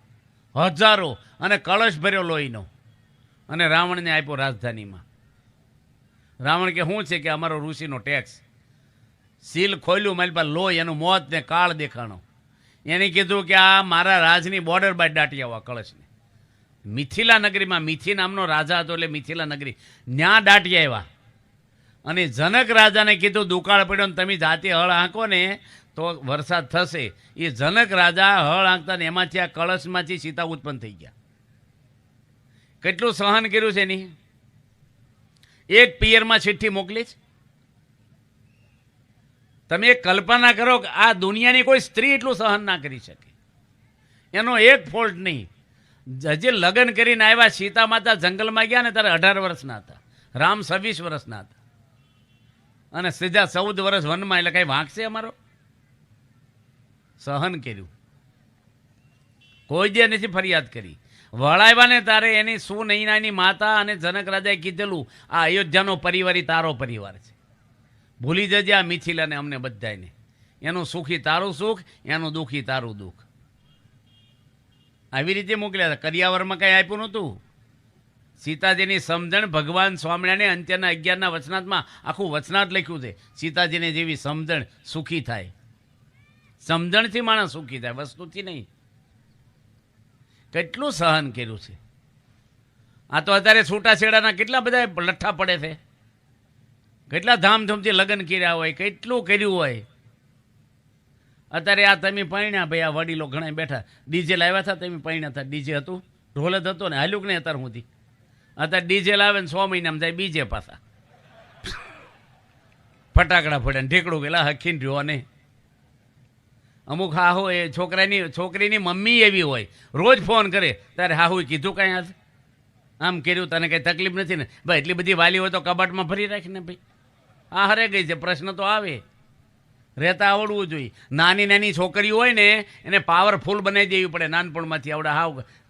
હજારો, અને કળશ ભર્યો લોહીનો, અને રાવણને આપ્યો રાજધાનીમાં. રાવણ કે શું છે કે અમારો ઋષિનો ટેક્સ. સીલ ખોલ્યું, મારી પાસે લોહી, એનું મોત ને કાળ દેખાણો. એને કીધું કે આ મારા રાજની બોર્ડર બાદ દાટી આવો કળશને. મિથિલા નગરીમાં મિથિ નામનો રાજા હતો, એટલે મિથિલા નગરી ન્યા દાટી આવ્યા. અને જનક રાજાને કીધું દુકાળ પડ્યો ને તમે જાતે હળ આંકો ને તો વરસાદ થશે. એ જનક રાજા હળ આંકતા ને એમાંથી આ કળશમાંથી સીતા ઉત્પન્ન થઈ ગયા. કેટલું સહન કર્યું છે એની. એક પિયરમાં ચિઠ્ઠી મોકલી છે. તમે એક કલ્પના કરો કે આ દુનિયાની કોઈ સ્ત્રી એટલું સહન ના કરી શકે. એનો એક ફોલ્ટ નહીં. હજી લગ્ન કરીને આવ્યા, સીતા માતા જંગલમાં ગયા ને ત્યારે 18 વર્ષના હતા. રામ 26 વર્ષના હતા. અને સીધા 14 વર્ષ વનમાં. એટલે કઈ વાંક છે અમારો? સહન કર્યું. કોઈ જે નથી ફરિયાદ કરી. વળાવ્યા ને તારે એની સુનૈનાની માતા અને જનક રાજાએ કીધેલું આ અયોધ્યાનો પરિવાર ઈ તારો પરિવાર છે. ભૂલી જજે આ મિથિલાને અમને બધાને. એનું સુખી તારું સુખ, એનું દુઃખી તારું દુઃખ. આવી રીતે મોકલ્યા હતા. કરિયાવરમાં કંઈ આપ્યું નહોતું. સીતાજીની સમજણ ભગવાન સ્વામિનારાયણે અંત્યના 11ના વચનાથમાં આખું વચનાથ લખ્યું છે. સીતાજીને જેવી સમજણ સુખી થાય. સમજણથી માણસ સુખી થાય, વસ્તુથી નહીં. કેટલું સહન કર્યું છે. આ તો અત્યારે છૂટાછેડાના કેટલા બધા લઠ્ઠા પડે છે. કેટલા ધામધૂમથી લગ્ન કર્યા હોય, કેટલું કર્યું હોય. અત્યારે આ તમે પરણ્યા ભાઈ, આ વડીલો ઘણા બેઠા. ડીજે લાવ્યા હતા, તમે પરણ્યા હતા, ડીજે હતું, ઢોલ જ હતો ને, હાલ્યું કે નહીં અત્યાર સુધી. અત્યારે ડીજે લાવે ને 6 મહિનામાં જાય બીજે પાછા. ફટાકડા ફોડે ને ઢીકડું ગયેલા હખીને રહ્યો ને. અમુક હાહુ એ છોકરીની મમ્મી એવી હોય, રોજ ફોન કરે ત્યારે હાહુ કીધું કાંઈ આજ આમ કર્યું, તને કંઈ તકલીફ નથી ને? ભાઈ એટલી બધી વાલી હોય તો કબાટમાં ભરી રાખીને ભાઈ. આ હરે ગઈ છે, પ્રશ્ન તો આવે. રહેતા આવડવું જોઈએ. નાની નાની છોકરીઓ હોય ને એને પાવરફુલ બનાવી દેવી પડે નાનપણમાંથી. આવડે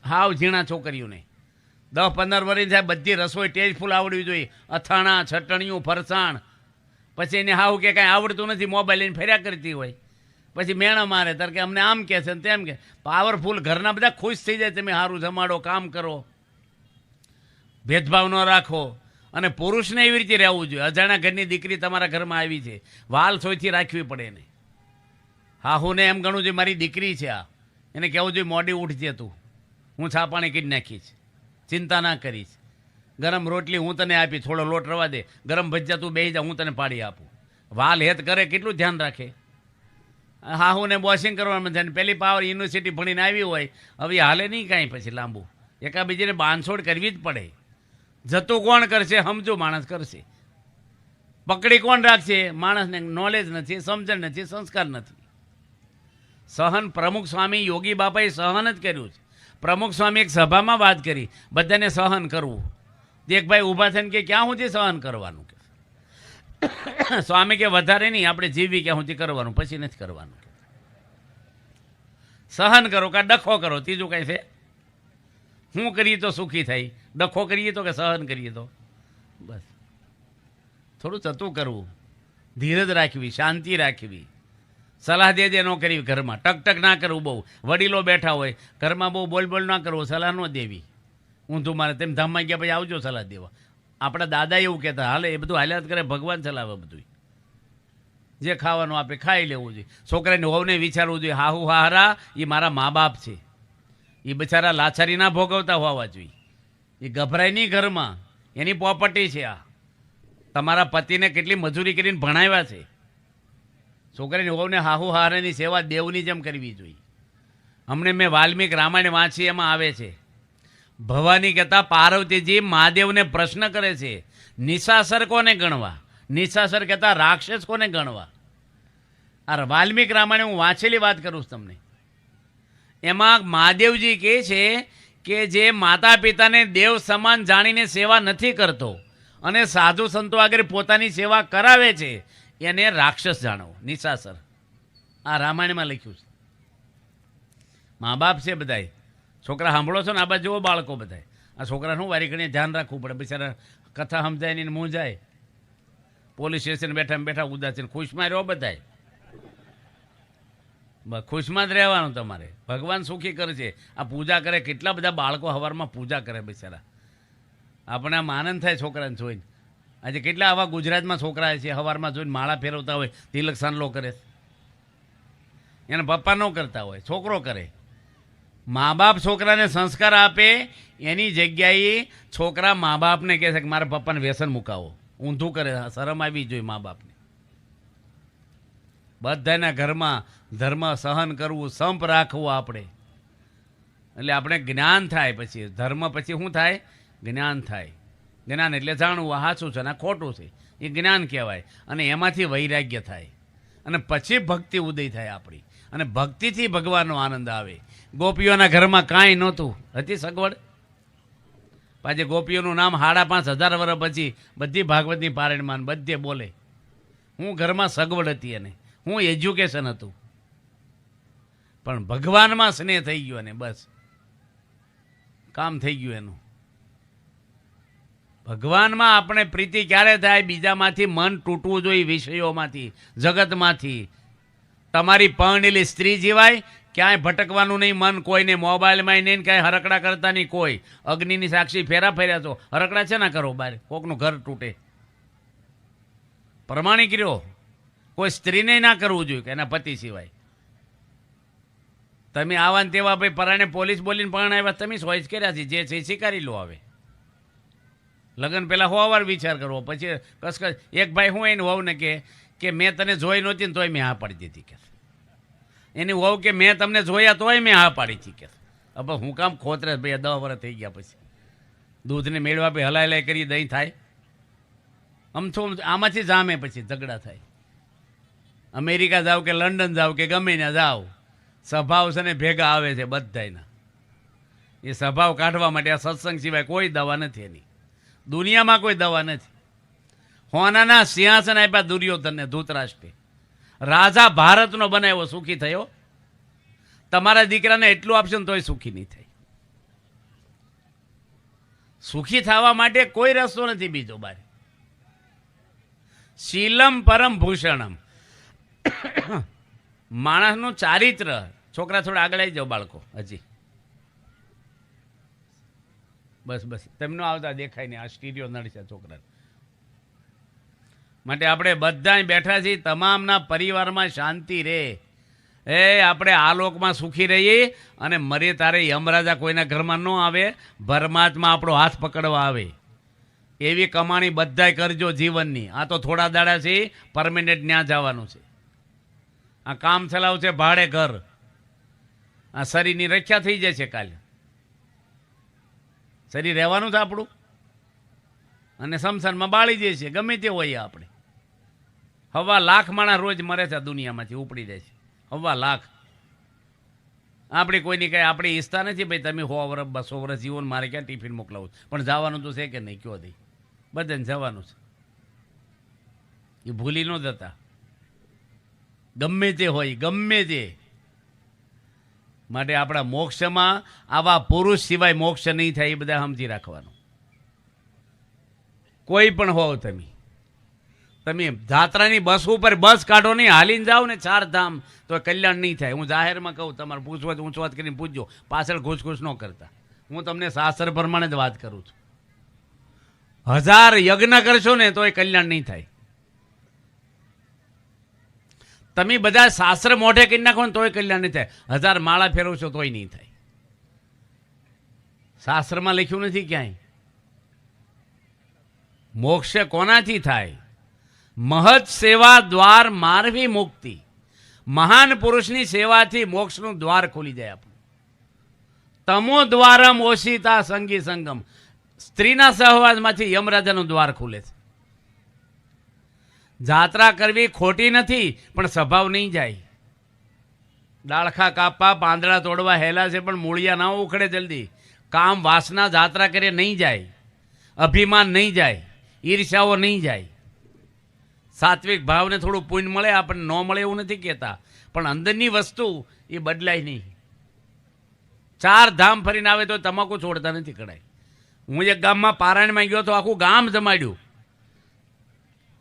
હાવ ઝીણા છોકરીઓને 10-15 વર્ષ થાય બધી રસોઈ ટેજફુલ આવડવી જોઈએ. અથાણા, છટણીયું, ફરસાણ. પછી એને હાવ કે કાંઈ આવડતું નથી, મોબાઈલ લઈને ફર્યા કરતી હોય. પછી મેણા મારે તાર કે અમને આમ કહે છે ને તેમ કે. પાવરફુલ ઘરના બધા ખુશ થઈ જાય, તમે સારું જમાડો, કામ કરો, ભેદભાવ ન રાખો. અને પુરુષને એવી રીતે રહેવું જોઈએ. અજાણ્યા ઘરની દીકરી તમારા ઘરમાં આવી છે, વાલ સોયથી રાખવી પડે એને. હાહુને એમ ગણવું જોઈએ મારી દીકરી છે આ. એને કહેવું જોઈએ મોડી ઉઠજે તું, હું છા પાણી કરી નાખીશ, ચિંતા ના કરીશ. ગરમ રોટલી હું તને આપી, થોડો લોટ રવા દે, ગરમ ભજીયા તું બેસી જા, હું તને પાડી આપું. વાલ હેત કરે કેટલું ધ્યાન રાખે. હાહુને બોસિંગ કરવાનું છે. પહેલી પાવર યુનિવર્સિટી ભણીને આવી હોય, હવે હાલે નહીં કાંઈ પછી લાંબુ. એકાબીજીને બાંધછોડ કરવી જ પડે. જતું કોણ કરશે? સમજો માણસ કરશે. પકડી કોણ રાખશે? માણસને નોલેજ નથી, સમજણ નથી, સંસ્કાર નથી. સહન પ્રમુખ સ્વામી યોગી બાપાએ સહન જ કર્યું છે. પ્રમુખ સ્વામી એક સભામાં વાત કરી, બધાને સહન કરવું. એક ભાઈ ઊભા થઈને કે ક્યાં સુધી સહન કરવાનું? કે સ્વામી કે વધારે નહીં, આપણે જીવી ક્યાં સુધી કરવાનું, પછી નથી કરવાનું. સહન કરો કાં ડખો કરો, ત્રીજું કાંઈ છે? શું કરીએ તો સુખી થાય? ડખો કરીએ તો કે સહન કરીએ તો? બસ થોડું ચતું કરવું, ધીરજ રાખવી, શાંતિ રાખવી, સલાહ દે ન કરવી ઘરમાં. ટકટક ના કરવું બહુ. વડીલો બેઠા હોય ઘરમાં, બહુ બોલ ના કરવું, સલાહ ન દેવી. ઊંધું મારે તેમ ધામમાં ગયા પછી આવજો સલાહ દેવા. આપણા દાદા એવું કહેતા, હાલે એ બધું હાલ્યા કરે, ભગવાન ચલાવે બધું. જે ખાવાનું આપે ખાઈ લેવું જોઈએ. છોકરાને હોવને વિચારવું જોઈએ હાહુ હારા એ મારા મા બાપ છે. એ બિચારા લાચારી ના ભોગવતા હોવા જોઈએ. એ ગભરાય નહીં ઘરમાં, એની પ્રોપર્ટી છે આ. તમારા પતિને કેટલી મજૂરી કરીને ભણાવ્યા છે. છોકરીની વહુને હાહુ હારેની સેવા દેવની જેમ કરવી જોઈએ. હમણે મેં વાલ્મીક રામાયણ વાંચી, એમાં આવે છે ભવાની કહેતા પાર્વતીજી મહાદેવને પ્રશ્ન કરે છે, નિશાસર કોને ગણવા? નિશાસર કહેતા રાક્ષસ કોને ગણવા? આ વાલ્મીક રામાયણ હું વાંચેલી વાત કરું છું તમને. એમાં મહાદેવજી કહે છે કે જે માતા પિતાને દેવ સમાન જાણીને સેવા નથી કરતો અને સાધુ સંતો આગળ પોતાની સેવા કરાવે છે, એને રાક્ષસ જાણો, નિશાસર. આ રામાયણમાં લખ્યું છે. મા બાપ છે બધાય. છોકરા સાંભળો છો ને, આ બાજુ જુઓ બાળકો બધાય. આ છોકરાનું વારી ઘણી ધ્યાન રાખવું પડે. બિચારા કથા સમજાય નહીં, મું જાય પોલીસ સ્ટેશન બેઠા બેઠા ઉદાસીન. ખુશમાં રહ્યો બધાય, ખુશમાં જ રહેવાનું તમારે. ભગવાન સુખી કરે છે. આ પૂજા કરે, કેટલા બધા બાળકો સવારમાં પૂજા કરે બિચારા. આપણે આમ આનંદ થાય છોકરાને જોઈને. આજે કેટલા આવા ગુજરાતમાં છોકરા છે સવારમાં જોઈને માળા ફેરવતા હોય, તિલક સાંડલો કરે. એના પપ્પા ન કરતા હોય, છોકરો કરે. મા બાપ છોકરાને સંસ્કાર આપે, એની જગ્યાએ છોકરા મા બાપને કહે છે કે મારા પપ્પાને વ્યસન મુકાવો. ઊંધું કરે. શરમ આવી જોઈએ મા બાપને. બધાના ઘરમાં ધર્મ સહન કરવું, સંપ રાખવું આપણે. એટલે આપણે જ્ઞાન થાય. પછી ધર્મ પછી શું થાય? જ્ઞાન થાય. જ્ઞાન એટલે જાણવું આ સાચું છે ને આ ખોટું છે, એ જ્ઞાન કહેવાય. અને એમાંથી વૈરાગ્ય થાય અને પછી ભક્તિ ઉદય થાય આપણી. અને ભક્તિથી ભગવાનનો આનંદ આવે. ગોપીઓના ઘરમાં કાંઈ નહોતું, હતી સગવડ. પાછી ગોપીઓનું નામ 5,500 વર્ષ પછી બધી ભાગવતની પારાયણમાં બધે બોલે. હું ઘરમાં સગવડ હતી એને, હું એજ્યુકેશન હતું, પણ ભગવાનમાં સ્નેહ થઈ ગયો ને બસ કામ થઈ ગયું એનું. ભગવાનમાં આપણે પ્રીતિ ક્યારે થાય? બીજામાંથી મન તૂટવું જોઈએ, વિષયોમાંથી, જગતમાંથી. તમારી પરણેલી સ્ત્રી જીવાય, ક્યાંય ભટકવાનું નહીં મન, કોઈને મોબાઈલમાં નહીં, કાંઈ હરકડા કરતા નહીં કોઈ. અગ્નિની સાક્ષી ફેરા ફેર્યા છો, હરકડા છે ના કરો બહાર, કોકનું ઘર તૂટે. પ્રમાણિક રહ્યો. કોઈ સ્ત્રીને ના કરવું જોઈએ કે એના પતિ સિવાય. તમે આવા ને તેવા ભાઈ પરાણે પોલીસ બોલીને પરણાવ્યા, તમે સોચ કર્યા છે, જે છે સ્વીકારી લો. હવે લગ્ન પહેલાં હોવાર વિચાર કરવો. પછી કસકસ એક ભાઈ હું એને વહુને કે મેં તને જોઈ નહોતી ને તોય મેં હા પાડી દીધી કે. એની વહુ કે મેં તમને જોયા તોય મેં હા પાડી હતી કે. હવે હું કામ ખોતરે ભાઈ 10 વર્ષ થઈ ગયા પછી દૂધને મેળવા ભાઈ હલાઈ કરી દહીં થાય. અમથું આમાંથી જામે પછી ઝઘડા થાય. અમેરિકા જાઓ કે લંડન જાઓ કે ગમે ત્યાં જાઓ, સ્વભાવ છે ને ભેગા આવે છે બધાના. એ સ્વભાવ કાઢવા માટે આ સત્સંગ સિવાય કોઈ દવા નથી એની. દુનિયામાં કોઈ દવા નથી. હોનાના સિંહાસન આપ્યા દુર્યોધનને, ધૃતરાષ્ટ્રે. રાજા ભારતનો બનાવ્યો, સુખી થયો. તમારા દીકરાને એટલું આપશે ને તોય સુખી નહીં થાય. સુખી થવા માટે કોઈ રસ્તો નથી બીજો બાર. શીલમ પરમ ભૂષણમ. માણસનું ચારિત્ર. છોકરા થોડા આગળ આવી જાઓ બાળકો. હજી બસ બસ તેમનો આવતા દેખાય નહીં. આ સ્ટીરિયો નડશે છોકરા માટે. આપણે બધા બેઠા છીએ, તમામના પરિવારમાં શાંતિ રહે. આપણે આ લોકમાં સુખી રહીએ અને મરે તારે યમરાજા કોઈના ઘરમાં ન આવે, પરમાત્મા આપણો હાથ પકડવા આવે. એવી કમાણી બધાય કરજો જીવનની. આ તો થોડા દાડા છે, પરમેનન્ટ ન્યા જવાનું છે. આ કામ ચલાવ છે, ભાડે ઘર. આ શરીરની રક્ષા થઈ જાય છે કાલે. શરીર રહેવાનું છે આપણું અને શમશાનમાં બાળી જાય છે. ગમે તે હોય આપણે. 1.25 લાખ માણસ રોજ મરે છે દુનિયામાંથી, ઉપડી જાય છે 1.25 લાખ. આપણી કોઈની કાંઈ આપણી ઈચ્છા નથી ભાઈ તમે 100 વર્ષ 200 વર્ષ જીવો ને મારે ક્યાં ટિફિન મોકલાવું. પણ જવાનું તો છે કે નહીં? કયો દઈ બધાને જવાનું છે. એ ભૂલી ન જતા. ગમે તે હોય, ગમે તે. માટે આપણા મોક્ષમાં આવા પુરુષ સિવાય મોક્ષ નહીં થાય, એ બધા સમજી રાખવાનું. કોઈ પણ હોવ તમે જાત્રાની બસ ઉપર બસ કાઢો નહીં, હાલીને જાઓ ને 4 ધામ, તો કલ્યાણ નહીં થાય. હું જાહેરમાં કહું, તમારે પૂછવું તો ઊંચવાત કરીને પૂછજો, પાછળ ઘૂસ ન કરતા. હું તમને શાસ્ત્ર પ્રમાણે જ વાત કરું છું. 1000 યજ્ઞ કરશો ને તો એ કલ્યાણ નહીં થાય. તમે બધા શાસ્ત્ર મોઢે કરી નાખો ને તોય કલ્યાણ નહીં થાય. 1000 માળા ફેરવશો તોય નહીં થાય. શાસ્ત્રમાં લખ્યું નથી ક્યાંય. મોક્ષ કોનાથી થાય? મહત સેવા દ્વાર માર્વી મુક્તિ. મહાન પુરુષની સેવાથી મોક્ષનું દ્વાર ખુલી જાય આપણું. તમો દ્વારમ ઓશિતા સંગી સંગમ. સ્ત્રીના સહવાસમાંથી યમરાજાનું દ્વાર ખુલે છે. જાત્રા કરવી ખોટી નથી, પણ સ્વભાવ નહીં જાય. ડાળખા કાપવા, પાંદડા તોડવા હેલા છે, પણ મૂળિયા ના ઉખડે જલ્દી. કામ વાસના જાત્રા કરે નહીં જાય. અભિમાન નહીં જાય. ઈર્ષાઓ નહીં જાય. સાત્વિક ભાવને થોડું પુણ્ય મળે, આપણને ન મળે એવું નથી કહેતા, પણ અંદરની વસ્તુ એ બદલાય નહીં. 4 ધામ ફરીને આવે તો તમાકુ છોડતા નથી કડાય. હું એક ગામમાં પારાયણમાં ગયો તો આખું ગામ જમાડ્યું,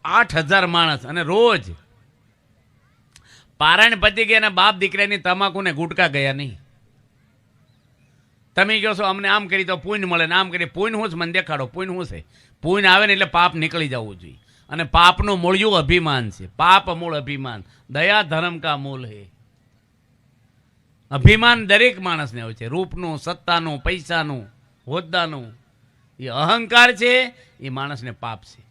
8000 માણસ, અને રોજ પારાયણ પતી ગયા અને બાપ દીકરાની તમાકુને ગુટકા ગયા નહીં. તમે કહો છો અમને આમ કરી તો પુણ્ય મળે ને આમ કરી. પુણ્ય શું છે મને દેખાડો. પુણ્ય શું છે? પુણ્ય આવે ને એટલે પાપ નીકળી જવું જોઈએ. અને પાપનું મૂળિયું અભિમાન છે. પાપ મૂળ અભિમાન, દયા ધર્મ કા મૂળ હે. અભિમાન દરેક માણસને હોય છે, રૂપનું, સત્તાનું, પૈસાનું, હોદ્દાનું. એ અહંકાર છે, એ માણસને પાપ છે.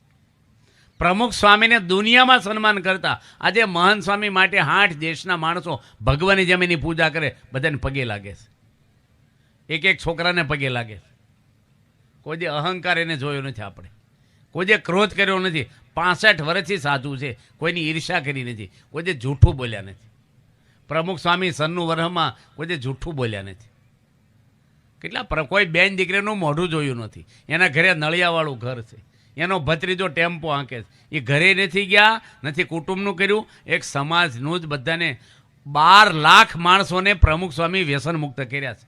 પ્રમુખ સ્વામીને દુનિયામાં સન્માન કરતા આજે મહંત સ્વામી માટે 8 દેશના માણસો ભગવાનની જમીનની પૂજા કરે, બધાને પગે લાગે છે. એક છોકરાને પગે લાગે છે. કોઈ જે અહંકાર એને જોયો નથી આપણે. કોઈ જે ક્રોધ કર્યો નથી. 65 વર્ષથી સાધુ છે, કોઈની ઈર્ષા કરી નથી, કોઈ જે જૂઠું બોલ્યા નથી. પ્રમુખ સ્વામી સન્નું વરહમાં કોઈ જે જૂઠું બોલ્યા નથી. કોઈ બેન દીકરીનું મોઢું જોયું નથી. એના ઘરે નળિયાવાળું ઘર છે, એનો ભત્રીજો ટેમ્પો આંકે છે. એ ઘરે નથી ગયા, નથી કુટુંબનું કર્યું, એક સમાજનું જ બધાને 12 લાખ માણસોને પ્રમુખ સ્વામી વ્યસન મુક્ત કર્યા છે.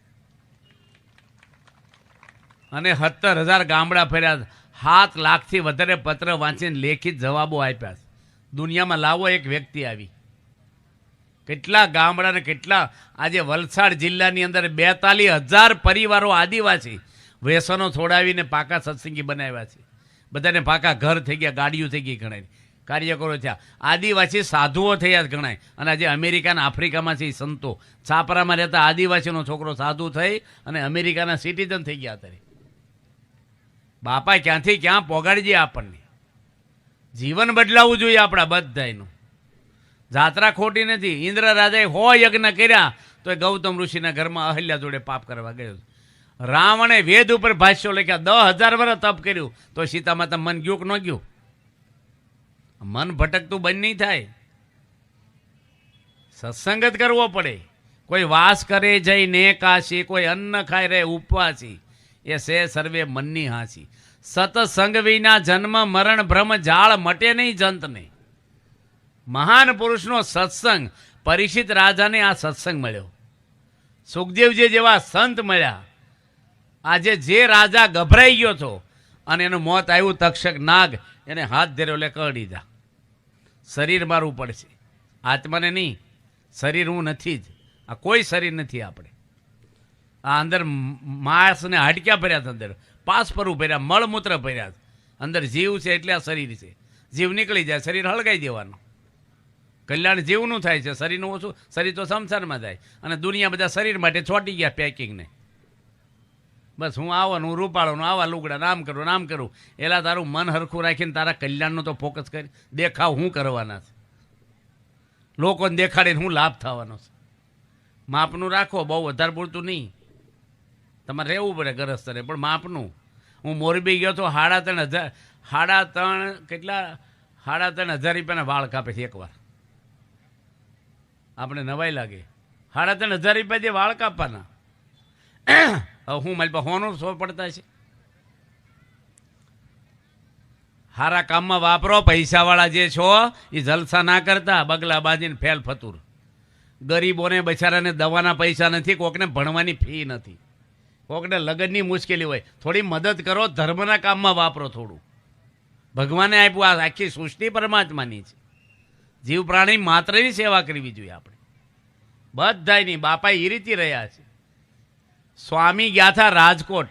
અને 17,000 ગામડા ફર્યા. 7 લાખથી વધારે પત્ર વાંચીને લેખિત જવાબો આપ્યા છે. દુનિયામાં લાવો એક વ્યક્તિ આવી. કેટલા ગામડાને કેટલા આજે વલસાડ જિલ્લાની અંદર 42,000 પરિવારો આદિવાસી વ્યસનો છોડાવીને પાકા સત્સંગી બનાવ્યા છે. બધાને પાકા ઘર થઈ ગયા, ગાડીઓ થઈ ગઈ, ઘણા કાર્યકરો થયા, આદિવાસી સાધુઓ થયા ઘણા. અને આજે અમેરિકાના આફ્રિકામાં છે સંતો. છાપરામાં રહેતા આદિવાસીનો છોકરો સાધુ થઈ અને અમેરિકાના સિટીઝન થઈ ગયા. અત્યારે બાપા ક્યાંથી ક્યાં પોગાડજે આપણને. જીવન બદલાવવું જોઈએ આપણા બધાનું. જાત્રા ખોટી નથી. ઇન્દ્ર રાજાએ 100 યજ્ઞ કર્યા તો ગૌતમ ઋષિના ઘરમાં અહલ્યા જોડે પાપ કરવા ગયો. રાવણે વેદ ઉપર ભાષ્યો લખ્યા, 10,000 વર્ષ તપ કર્યું તો સીતા માતા મન ગયું કે ન ગયું? મન ભટકતું બંધ નહીં થાય. સત્સંગત કરવો પડે. કોઈ વાસ કરે જઈને કાશી, કોઈ અન્ન ખાય રે ઉપવાસી, એ સે સર્વે મનની હાંસી. સતસંગ વિના જન્મ મરણ ભ્રમ જાળ મટે નહીં જંતને. મહાન પુરુષનો સત્સંગ. પરીક્ષિત રાજાને આ સત્સંગ મળ્યો. સુખદેવજી જેવા સંત મળ્યા. આજે જે રાજા ગભરાઈ ગયો હતો અને એનું મોત આવ્યું, તક્ષક નાગ એને હાથ ધર્યો, એટલે કરડી જા. શરીર મારવું પડશે, આત્માને નહીં. શરીર હું નથી જ. આ કોઈ શરીર નથી આપણે. આ અંદર માંસ ને હાડક્યા ભર્યા છે, અંદર પાસ પરવું ભર્યા, મળમૂત્ર ભર્યા. અંદર જીવ છે એટલે આ શરીર છે. જીવ નીકળી જાય, શરીર હળગાઈ દેવાનું. કલ્યાણ જીવનું થાય છે, શરીરનું ઓછું. શરીર તો સંસારમાં જાય અને દુનિયા બધા શરીર માટે છોટી ગયા પેકિંગને. બસ હું આવવાનું, રૂપાળોનું, આવા લુગડા, નામ કરું નામ કરું. એલા તારું મન હરખું રાખીને તારા કલ્યાણનું તો ફોકસ કરી. દેખાવ હું કરવાના છે? લોકોને દેખાડીને હું લાભ થવાનો છે? માપનું રાખો, બહુ વધારે પૂરતું નહીં. તમારે રહેવું પડે ગરસ્તરે, પણ માપનું. હું મોરબી ગયો તો 3,500 રૂપિયાના વાળ કાપે છે એકવાર. આપણે નવાઈ લાગે. 3,500 રૂપિયા જે વાળ કાપવાના. હું મારી પાસે હોનું સો પડતા છે. હારા કામમાં વાપરો. પૈસાવાળા જે છો એ જલસા ના કરતા, બગલા બાજીને ફેલ ફતુર. ગરીબોને બચારાને દવાના પૈસા નથી, કોકને ભણવાની ફી નથી, કોકને લગ્નની મુશ્કેલી હોય. થોડી મદદ કરો, ધર્મના કામમાં વાપરો થોડું. ભગવાને આપ્યું. આ આખી સૃષ્ટિ પરમાત્માની છે. જીવ પ્રાણી માત્રની સેવા કરવી જોઈએ આપણે બધાની. બાપા એ રીતે રહ્યા છે. સ્વામી ગયા હતા રાજકોટ,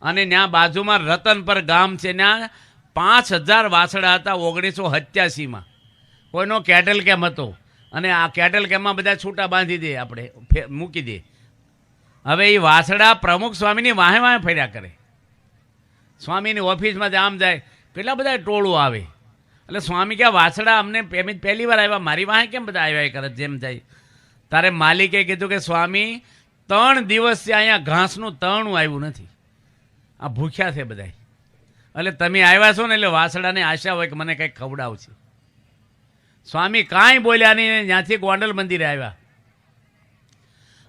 અને ત્યાં બાજુમાં રતનપર ગામ છે, ત્યાં 5,000 વાસડા હતા 1987માં. કોઈનો કેટલ કેમ્પ હતો, અને આ કેટલ કેમ્પમાં બધા છૂટા બાંધી દે, આપણે મૂકી દે. હવે એ વાસડા પ્રમુખ સ્વામીની વાહે વાહે ફર્યા કરે. સ્વામીની ઓફિસમાં આમ જાય, કેટલા બધા ટોળું આવે. એટલે સ્વામી કે વાસડા અમને પહેલી વાર આવ્યા, મારી વાહે કેમ બધા આવ્યા એ કરે જેમ જાય. તારે માલિકે કીધું કે સ્વામી 3 દિવસથી અહીંયા ઘાસનું તણું આવ્યું નથી, આ ભૂખ્યા છે બધા. એટલે તમે આવ્યા છો ને એટલે વાસડાને આશા હોય કે મને કંઈક ખવડાવશે. સ્વામી કાંઈ બોલ્યા નહીં, ત્યાંથી ગોંડલ મંદિરે આવ્યા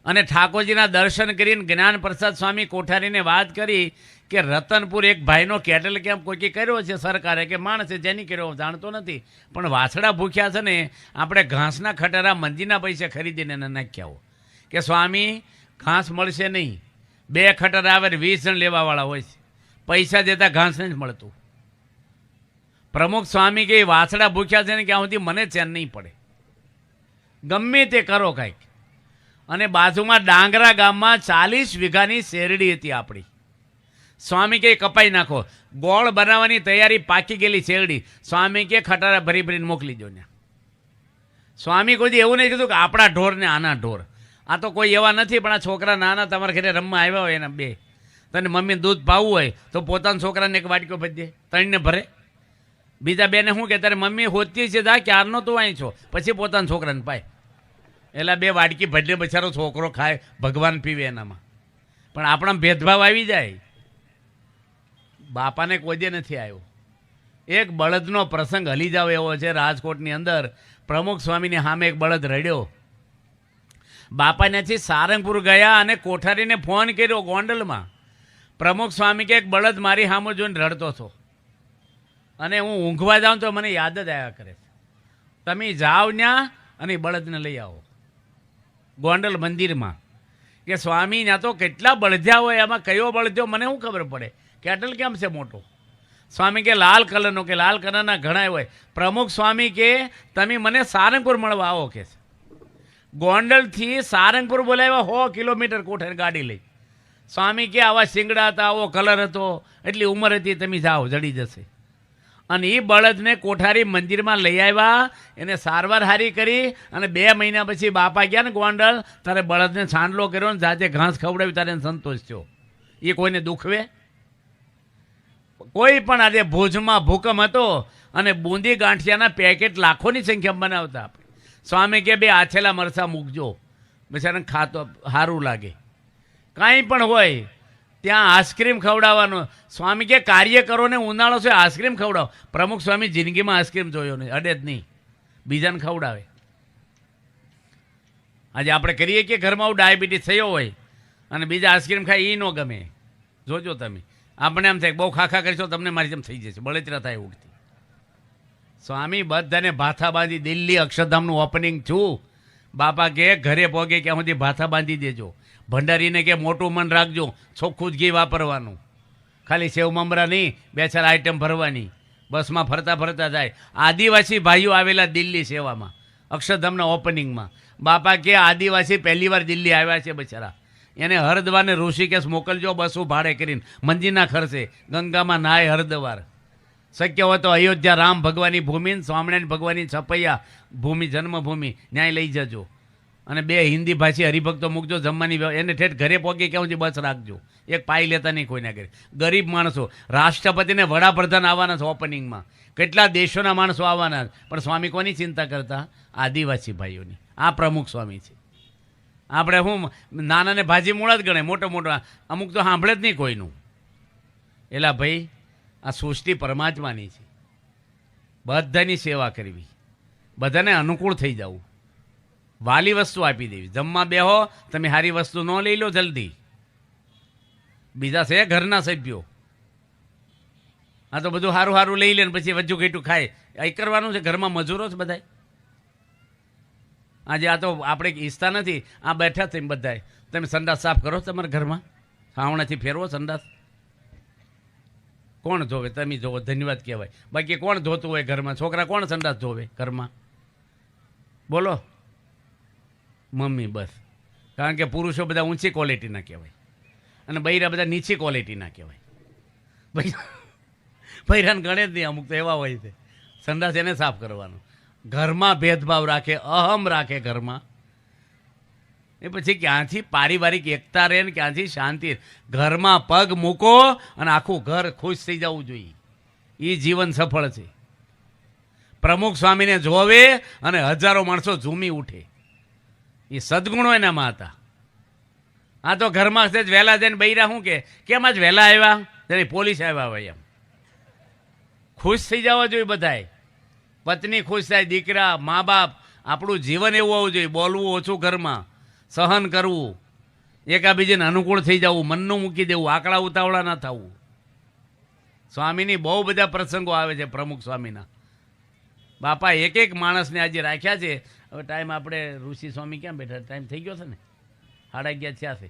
અને ઠાકોરજીના દર્શન કરીને જ્ઞાન પ્રસાદ સ્વામી કોઠારીને વાત કરી કે રતનપુર એક ભાઈનો કેટલ કેમ્પ કોઈ કર્યો છે સરકારે કે માણસે જેની કર્યો જાણતો નથી, પણ વાસડા ભૂખ્યા છે ને આપણે ઘાસના ખટારા મંજીના પૈસે ખરીદીને એને નાખ્યા હો કે સ્વામી ઘાસ મળશે નહીં. 2 ખટારા આવે 20 જણ લેવાવાળા હોય છે, પૈસા દેતા ઘાસ નથી મળતું. પ્રમુખ સ્વામી કે વાસડા ભૂખ્યા છે ને ક્યાં સુધી મને ચેન નહીં પડે, ગમે તે કરો કાંઈક. અને બાજુમાં ડાંગરા ગામમાં 40 વીઘાની શેરડી હતી આપણી. સ્વામી કે કપાઈ નાખો, ગોળ બનાવવાની તૈયારી, પાકી ગયેલી શેરડી. સ્વામી કે ખટારા ભરી ભરીને મોકલી દો ને. સ્વામી કોઈ એવું નહીં કીધું કે આપણા ઢોર ને આના ઢોર. આ તો કોઈ એવા નથી, પણ આ છોકરા નાના તમારા ઘરે રમવા આવ્યા હોય એના 2, તને મમ્મી દૂધ પાવું હોય તો પોતાના છોકરાને એક વાટકો ભરી દે, 3ને ભરે. બીજા 2ને શું કે તારે મમ્મી હોતી છે જા ક્યારનો તું અહીં છો, પછી પોતાના છોકરાને પાય. એટલે 2 વાટકી ભરીને બચારો છોકરો ખાય, ભગવાન પીવે એનામાં. પણ આપણા ભેદભાવ આવી જાય. બાપાને કોઈ દે નથી આવ્યો. એક બળદનો પ્રસંગ હલી જાવ એવો છે રાજકોટની અંદર. પ્રમુખ સ્વામીની સામે એક બળદ રડ્યો. બાપા ત્યાંથી સારંગપુર ગયા અને કોઠારીને ફોન કર્યો ગોંડલમાં. પ્રમુખ સ્વામી કે એક બળદ મારી સામે જોઈને રડતો હતો અને હું ઊંઘવા જાઉં તો મને યાદ જ આવ્યા કરે. તમે જાઓ ત્યાં અને બળદને લઈ આવો ગોંડલ મંદિરમાં. કે સ્વામી ત્યાં તો કેટલા બળદ્યા હોય, એમાં કયો બળદ્યો મને શું ખબર પડે, કેટલ કેમ છે મોટો. સ્વામી કે લાલ કલરનો, કે લાલ કલરના ઘણા હોય. પ્રમુખ સ્વામી કે તમે મને સારંગપુર મળવા આવો કે છે. ગોંડલથી સારંગપુર બોલાવ્યા 100 કિલોમીટર કોઠારી ગાડી લઈ. સ્વામી કે આવા શિંગડા હતા, આવો કલર હતો, એટલી ઉંમર હતી, તમે જાઓ જડી જશે. અને એ બળદને કોઠારી મંદિરમાં લઈ આવ્યા, એને સારવાર હારી કરી અને 2 મહિના પછી બાપા ગયા ને ગોંડલ, તારે બળદને છાંડલો કર્યો ને જાતે ઘાસ ખવડાવી, તારે સંતોષ થયો. એ કોઈને દુખવે? કોઈ પણ આજે ભુજમાં ભૂકંપ હતો અને બુંદી ગાંઠિયાના પેકેટ લાખોની સંખ્યામાં બનાવતા. સ્વામી કે 2 આછેલા મરચાં મૂકજો, બિચારાને ખાતો સારું લાગે. કાંઈ પણ હોય ત્યાં આઈસ્ક્રીમ ખવડાવવાનો. સ્વામી કે કાર્ય કરો ને ઉનાળો છે આઈસ્ક્રીમ ખવડાવો. પ્રમુખ સ્વામી જિંદગીમાં આઈસ્ક્રીમ જોયો નહીં, અડે જ નહીં, બીજાને ખવડાવે. આજે આપણે કરીએ કે ઘરમાં ડાયાબિટીસ થયો હોય અને બીજા આઈસ્ક્રીમ ખાય એ ન ગમે. જોજો તમે, આપણે એમ થાય બહુ ખાખા કરશો તમને મારી જેમ થઈ જશે, બળતરા થાય ઉઠતી. સ્વામી બધાને ભાથા બાંધી, દિલ્હી અક્ષરધામનું ઓપનિંગ છું. બાપા કે ઘરે પોગે ક્યાં સુધી ભાથા બાંધી દેજો. ભંડારીને કે મોટું મન રાખજો, ચોખ્ખું જ ઘી વાપરવાનું, ખાલી સેવ મમરા નહીં, 2-4 આઈટમ ભરવાની, બસમાં ફરતા ફરતા જાય. આદિવાસી ભાઈઓ આવેલા દિલ્હી સેવામાં અક્ષરધામના ઓપનિંગમાં. બાપા કે આદિવાસી પહેલી વાર દિલ્હી આવ્યા છે બચારા, એને હરદ્વારને ઋષિકેશ મોકલજો બસો ભાડે કરીને, મંદિરના ખર્ચે, ગંગામાં નાય હરદ્વાર. શક્ય હોય તો અયોધ્યા રામ ભગવાનની ભૂમિ, સ્વામિનારાયણ ભગવાનની છપૈયા ભૂમિ, જન્મભૂમિ, ન્યાય લઈ જજો. અને 2 હિન્દી ભાષી હરિભક્તો મૂકજો, જમવાની એને ઠેઠ ઘરે પહોંચી ક્યાં સુધી બસ રાખજો. એક પાઈ લેતા નહીં કોઈના ઘરે. ગરીબ માણસો, રાષ્ટ્રપતિને વડાપ્રધાન આવવાના છે ઓપનિંગમાં, કેટલા દેશોના માણસો આવવાના, પણ સ્વામી કોની ચિંતા કરતા? આદિવાસી ભાઈઓની. આ પ્રમુખ સ્વામી છે. આપણે હું નાનાને ભાજી મૂળા જ ગણે, મોટો મોટો અમુક તો સાંભળે જ નહીં કોઈનું. એલા ભાઈ, આ સૃષ્ટિ પરમાત્માની છે, બધાની સેવા કરવી, બધાને અનુકૂળ થઈ જવું, વાલી વસ્તુ આપી દેવી. જમવા બેહો તમે સારી વસ્તુ ન લઈ લો જલ્દી, બીજા છે ઘરના સભ્યો, આ તો બધું સારું સારું લઈ લે ને પછી વજ્જુ ઘેટું ખાય. એ કરવાનું છે, ઘરમાં મજૂરો છે બધા. આજે આ તો આપણે ઈચ્છતા નથી, આ બેઠા તમે બધા, તમે સંડાસ સાફ કરો તમારા ઘરમાં, સાવણાથી ફેરવો સંડાસ. કોણ જોવે? તમે જોવો, ધન્યવાદ કહેવાય. બાકી કોણ ધોતું હોય ઘરમાં? છોકરા કોણ સંડાસ ધોવે ઘરમાં? બોલો, મમ્મી બસ. કારણ કે પુરુષો બધા ઊંચી ક્વોલિટીના કહેવાય અને બૈરા બધા નીચી ક્વોલિટીના કહેવાય. બૈરાને ગણે જ નહીં, અમુક તો એવા હોય છે. સંડાસ એને સાફ કરવાનો. ઘરમાં ભેદભાવ રાખે, અહમ રાખે ઘરમાં, એ પછી ક્યાંથી પારિવારિક એકતા રહે ને ક્યાંથી શાંતિ. ઘરમાં પગ મૂકો અને આખું ઘર ખુશ થઈ જવું જોઈએ. એ જીવન સફળ છે. પ્રમુખ સ્વામીને જોવે અને હજારો માણસો ઝૂમી ઉઠે. એ સદગુણો એનામાં હતા. આ તો ઘરમાં જ વહેલા જઈને બૈરા શું કે કેમ આજ વહેલા આવ્યા, ત્યારે પોલીસ આવ્યા હોય એમ. ખુશ થઈ જવા જોઈએ બધાએ. પત્ની ખુશ થાય, દીકરા, મા બાપ. આપણું જીવન એવું હોવું જોઈએ. બોલવું ઓછું ઘરમાં, સહન કરવું, એકાબીજાને અનુકૂળ થઈ જવું, મનનું મૂકી દેવું, આકડા ઉતાવળા ના થવું. સ્વામીની બહુ બધા પ્રસંગો આવે છે પ્રમુખ સ્વામીના. બાપા એક એક માણસને આજે રાખ્યા છે. હવે ટાઈમ આપણે ઋષિ સ્વામી ક્યાં બેઠા, ટાઈમ થઈ ગયો છે ને, 11:30 થયા છે.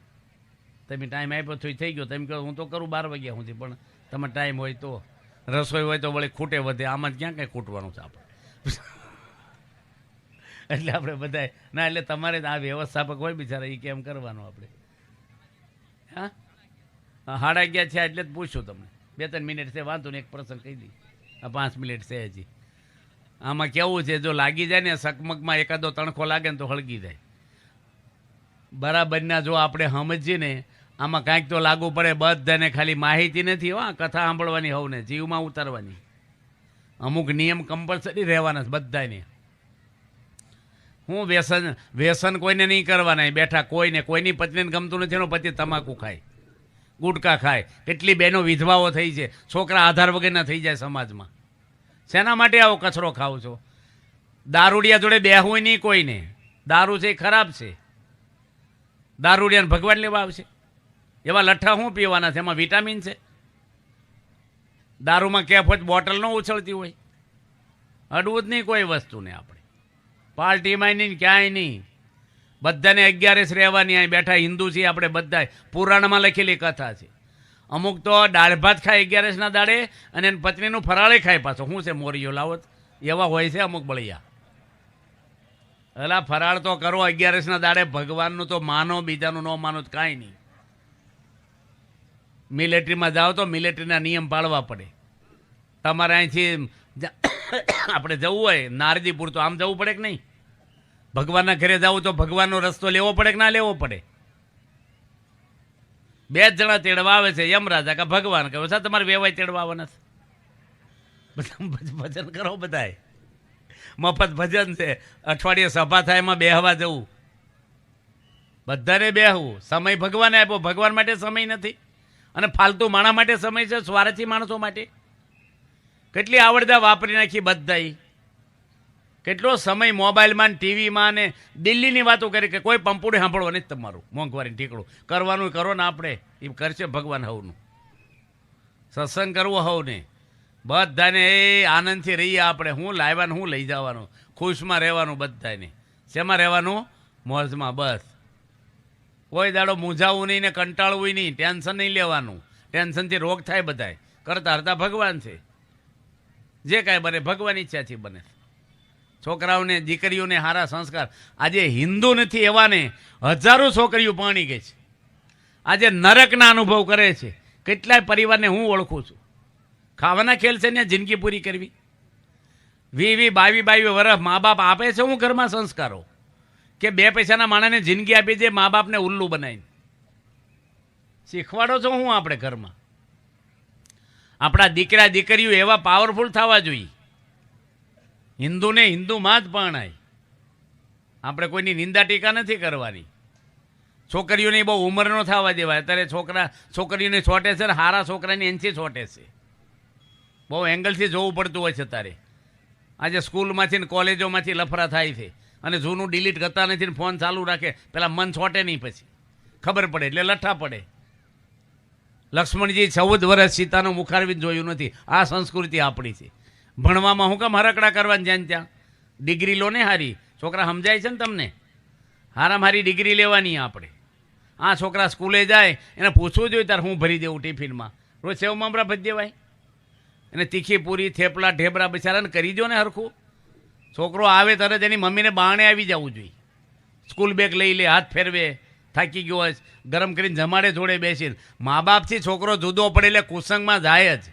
તમે ટાઈમ આપ્યો તો થઈ ગયો. તમે કહો હું તો કરું 12 વાગ્યા સુધી, પણ તમે ટાઈમ હોય તો, રસોઈ હોય તો વળી ખૂટે વધે. આમાં જ ક્યાં કંઈ ખૂટવાનું છે આપણે. એટલે આપણે બધાએ ના, એટલે તમારે આ વ્યવસ્થાપક હોય બિચારા, એ કેમ કરવાનું આપણે. હા 11:30 થયા એટલે જ પૂછું તમને. 2-3 મિનિટ છે વાંધો ને, એક પ્રસંગ કહી દઈ. આ 5 મિનિટ છે હજી. આમાં કેવું છે, જો લાગી જાય ને સકમકમાં એકાદો તણખો લાગે ને તો હળગી જાય. બરાબરના જો આપણે સમજીએ ને આમાં કાંઈક તો લાગુ પડે. બધાને ખાલી માહિતી નથી હો, કથા સાંભળવાની હોવને જીવમાં ઉતારવાની. અમુક નિયમ કમ્પલસરી રહેવાના બધાને. હું વ્યસન કોઈને નહીં કરવાના. બેઠા કોઈની પત્નીને ગમતું નથી, એનો પતિ તમાકુ ખાય, ગુટકા ખાય. કેટલી બહેનો વિધવાઓ થઈ છે, છોકરા આધાર વગરના થઈ જાય સમાજમાં. શેના માટે આવો કચરો ખાવ છો? દારૂડિયા જોડે બેહવું નહીં કોઈને. દારૂ છે એ ખરાબ છે. દારૂડિયાને ભગવાન લેવા આવશે? એવા લઠ્ઠા શું પીવાના છે? એમાં વિટામિન છે? દારૂમાં કેફ હોય બોટલ ન ઉછળતી હોય? અડવું જ નહીં કોઈ વસ્તુને આપણે. પાર્ટીમાં નહીં, ક્યાંય નહીં. બધાને 11 રહેવાની. અહીં બેઠા હિન્દુ છીએ આપણે બધા. પુરાણમાં લખેલી કથા છે. અમુક તો દાળ ભાત ખાય 11ના દાડે, અને એની પત્નીનું ફરાળે ખાય પાછો. શું છે મોરિયો લાવત? એવા હોય છે અમુક બળિયા. એટલે ફરાળ તો કરો 11ના દાડે. ભગવાનનું તો માનો, બીજાનું ન માનો કાંઈ નહીં. મિલિટરીમાં જાઓ તો મિલિટરીના નિયમ પાળવા પડે. તમારે અહીંથી આપણે જવું હોય નારદીપુર તો આમ જવું પડે કે નહીં? ભગવાનના ઘરે જવું તો ભગવાનનો રસ્તો લેવો પડે કે ના લેવો પડે? 2 જ જણા તેડવા આવે છે, યમરાજા કે ભગવાન. કહે સર તમારે વેવાય તેડવા આવવાના છે. બધા ભજન કરો. બધાએ મફત ભજન છે. અઠવાડિયે સભા થાય એમાં બેહવા જવું. બધાને બેહવું. સમય ભગવાને આપ્યો, ભગવાન માટે સમય નથી. અને ફાલતુ માણસ માટે સમય છે, સ્વાર્થી માણસો માટે. કેટલી આવડતા વાપરી નાખી બધાય. કેટલો સમય મોબાઈલમાં, ટીવીમાં ને દિલ્હીની વાતો કરી કે કોઈ પંપુડે સાંભળવા નથી તમારું. મોંઘવારી ઠીકડું કરવાનું કરો ને આપણે. એ કરશે ભગવાન હવનું. સત્સંગ કરવો હવને બધાને. એ આનંદથી રહીએ આપણે. હું લાવવાનું, હું લઈ જવાનું. ખુશમાં રહેવાનું બધાને. શેમાં રહેવાનું? મોજમાં. બસ કોઈ દાડો મૂંઝાવું નહીં ને કંટાળવું નહીં. ટેન્શન નહીં લેવાનું. ટેન્શનથી રોગ થાય બધાય. કરતા હરતા ભગવાન છે. જે કાંઈ બને ભગવાન ઈચ્છાથી બને. છોકરાઓને, દીકરીઓને સારા સંસ્કાર. આજે હિન્દુ નથી એવાને હજારો છોકરીઓ પાણી ગઈ છે. આજે નરકના અનુભવ કરે છે. કેટલાય પરિવારને હું ઓળખું છું. ખાવાના ખેલ છે ને જિંદગી પૂરી કરવી. 20-22 વર્ષ મા બાપ આપે છે હું ઘરમાં સંસ્કારો, કે 2 પૈસાના માણસને જિંદગી આપી દે, મા બાપને ઉલ્લુ બનાવીને શીખવાડો છો હું આપણે ઘરમાં. આપણા દીકરા દીકરીઓ એવા પાવરફુલ થવા જોઈએ. હિન્દુને હિન્દુમાં જ પરણાય. આપણે કોઈની નિંદા ટીકા નથી કરવાની. છોકરીઓની બહુ ઉંમર ન થવા દેવાય. અત્યારે છોકરીઓને છોટે છે ને હારા છોકરાની એનથી છોટે છે. બહુ એંગલથી જોવું પડતું હોય છે તારે. આજે સ્કૂલમાંથી ને કોલેજોમાંથી લફરા થાય છે, અને જૂનું ડિલીટ કરતા નથી ને ફોન ચાલુ રાખે. પેલા મન છોટે નહીં, પછી ખબર પડે એટલે લઠ્ઠા પડે. લક્ષ્મણજી 14 વર્ષ સીતાનું મુખારવિંદ જોયું નથી. આ સંસ્કૃતિ આપણી છે. ભણવામાં હું કામ હરકડા કરવાની જ્યાં ત્યાં? ડિગ્રી લો ને હારી. છોકરા સમજાય છે ને તમને? હારામાં હારી ડિગ્રી લેવાની આપણે. આ છોકરા સ્કૂલે જાય એને પૂછવું જોઈએ તાર હું ભરી દેવું ટિફિનમાં. રોજ સેવ મમરા ભરી દેવાય. એને તીખી પૂરી, થેપલા, ઢેબરા બિચારાને કરી દો ને હરખું. છોકરો આવે તરત એની મમ્મીને બાણે આવી જવું જોઈએ. સ્કૂલ બેગ લઈ લે, હાથ ફેરવે, થાકી ગયો હોય ગરમ કરીને જમાડે જોડે બેસીને. મા બાપથી છોકરો જુદો પડે એટલે કુસંગમાં જાય જ.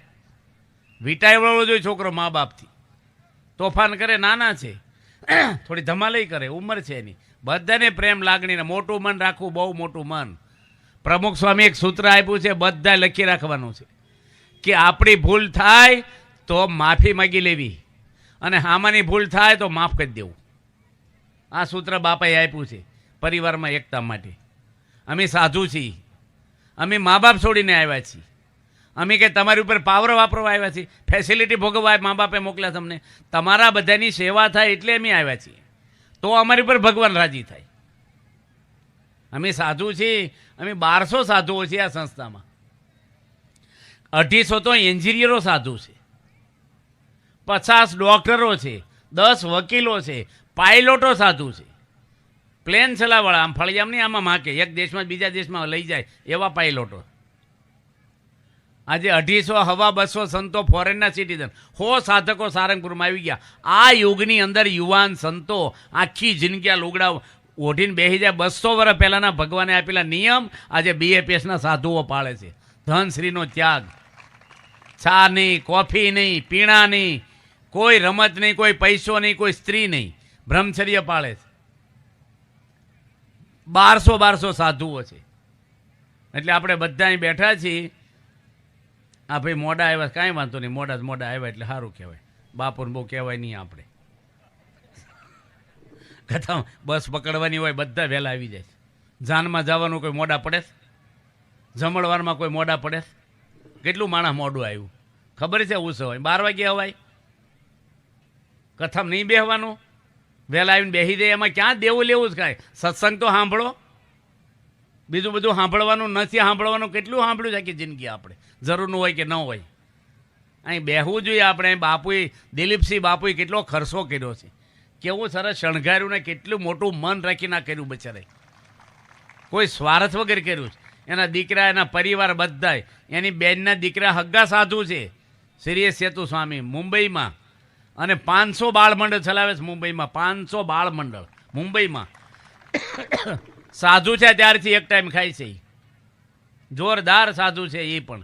વિટાવવો જોઈએ છોકરો મા બાપથી. તોફાન કરે નાના છે, થોડી ધમાલય કરે, ઉંમર છે એની. બધાને પ્રેમ લાગણીને મોટું મન રાખવું, બહુ મોટું મન. પ્રમુખ સ્વામી એક સૂત્ર આપ્યું છે, બધા લખી રાખવાનું છે કે આપણી ભૂલ થાય તો માફી માગી લેવી અને હામાની ભૂલ થાય તો માફ કરી દેવું. આ સૂત્ર બાપાએ આપ્યું છે પરિવારમાં એકતા માટે. અમે સાધુ છીએ, અમે મા બાપ છોડીને આવ્યા છીએ. અમે કે તમારી ઉપર પાવર વાપરવા આવ્યા છીએ, ફેસિલિટી ભોગવવા મા બાપે મોકલ્યા તમને. તમારા બધાની સેવા થાય એટલે અમે આવ્યા છીએ, તો અમારી ઉપર ભગવાન રાજી થાય. અમે સાધુ છીએ, અમે 1200 સાધુઓ છીએ આ સંસ્થામાં. 250 તો એન્જિનિયરો સાધુ છે, 50 ડૉક્ટરો છે, 10 વકીલો છે, પાયલોટો સાધુ છે, પ્લેન ચલાવવાળા, આમ ફળિયામની આમાં માકે એક દેશમાં બીજા દેશમાં લઈ જાય એવા પાયલોટો. આજે 250 હવા 200 સંતો ફોરેનના સિટીઝન, 100 સાધકો સારંગપુરમાં આવી ગયા. આ યુગની અંદર યુવાન સંતો આખી જિંદગી આ લુગડા ઓઢીને બેસી જાય. 200 વર્ષ પહેલાંના ભગવાને આપેલા નિયમ આજે BAPSના સાધુઓ પાળે છે. ધનશ્રીનો ત્યાગ, ચા નહીં, કોફી નહીં, પીણા નહીં, કોઈ રમત નહીં, કોઈ પૈસો નહીં, કોઈ સ્ત્રી નહીં, બ્રહ્મચર્ય પાળે છે. 1200 સાધુઓ છે. એટલે આપણે બધા અહીં બેઠા છીએ. આ ભાઈ મોડા આવ્યા, કાંઈ વાંધો નહીં, મોડા આવ્યા એટલે સારું કહેવાય. બાપુને બહુ કહેવાય નહીં આપણે. કથા બસ પકડવાની હોય બધા વહેલા આવી જાય. જાનમાં જવાનું કોઈ મોડા પડે, જમણવારમાં કોઈ મોડા પડે. કેટલું માણસ મોડું આવ્યું ખબર છે? ઉત્સવ હોય 12 વાગે અવાય, કથામાં નહીં બેસવાનું, વહેલા આવીને બેસી જાય. એમાં ક્યાં દેવું લેવું જ કાંઈ? સત્સંગ તો સાંભળો, બીજું બધું સાંભળવાનું નથી. સાંભળવાનું કેટલું સાંભળ્યું છે કે જિંદગી આપણે, જરૂરનું હોય કે ન હોય. અહીં બેસવું જોઈએ આપણે. બાપુએ, દિલીપસિંહ બાપુએ કેટલો ખર્ચો કર્યો છે, કેવું સરસ શણગાર્યું ને કેટલું મોટું મન રાખીને આ કર્યું બચારે. કોઈ સ્વાર્થ વગર કર્યું છે. એના દીકરા, એના પરિવાર બધાય. એની બેનના દીકરા હગ્ગા સાધુ છે, શ્રી સેતુ સ્વામી મુંબઈમાં, અને 500 બાળ મંડળ ચલાવે છે મુંબઈમાં. 500 બાળ મંડળ મુંબઈમાં. સાધુ છે ત્યારથી એક ટાઈમ ખાય છે. જોરદાર સાધુ છે એ પણ.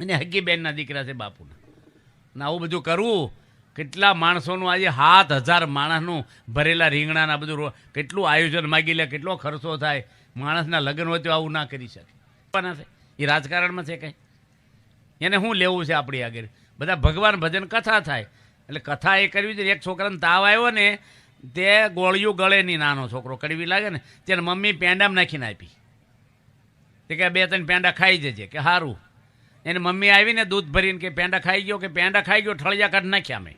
અને હગ્ગી બેનના દીકરા છે બાપુના. ને આવું બધું કરવું, કેટલા માણસોનું આજે 7000 માણસનું ભરેલા રીંગણાના બધું કેટલું આયોજન માગી લે, કેટલો ખર્ચો થાય. માણસના લગ્ન હોય તો આવું ના કરી શકે. એ રાજકારણમાં છે કંઈ? એને શું લેવું છે આપણી આગળ? બધા ભગવાન ભજન કથા થાય એટલે કથા એ કરવી છે. એક છોકરાને તાવ આવ્યો ને, તે ગોળિયું ગળે નહીં, નાનો છોકરો, કડવી લાગે ને, તેને મમ્મી પેંડામાં નાખીને આપી. તે કે 2-3 પેંડા ખાઈ જજે કે સારું. એને મમ્મી આવીને દૂધ ભરીને કે પેંડા ખાઈ ગયો, કે પેંડા ખાઈ ગયો, ઠળિયા કાઢી નાખ્યા અમે.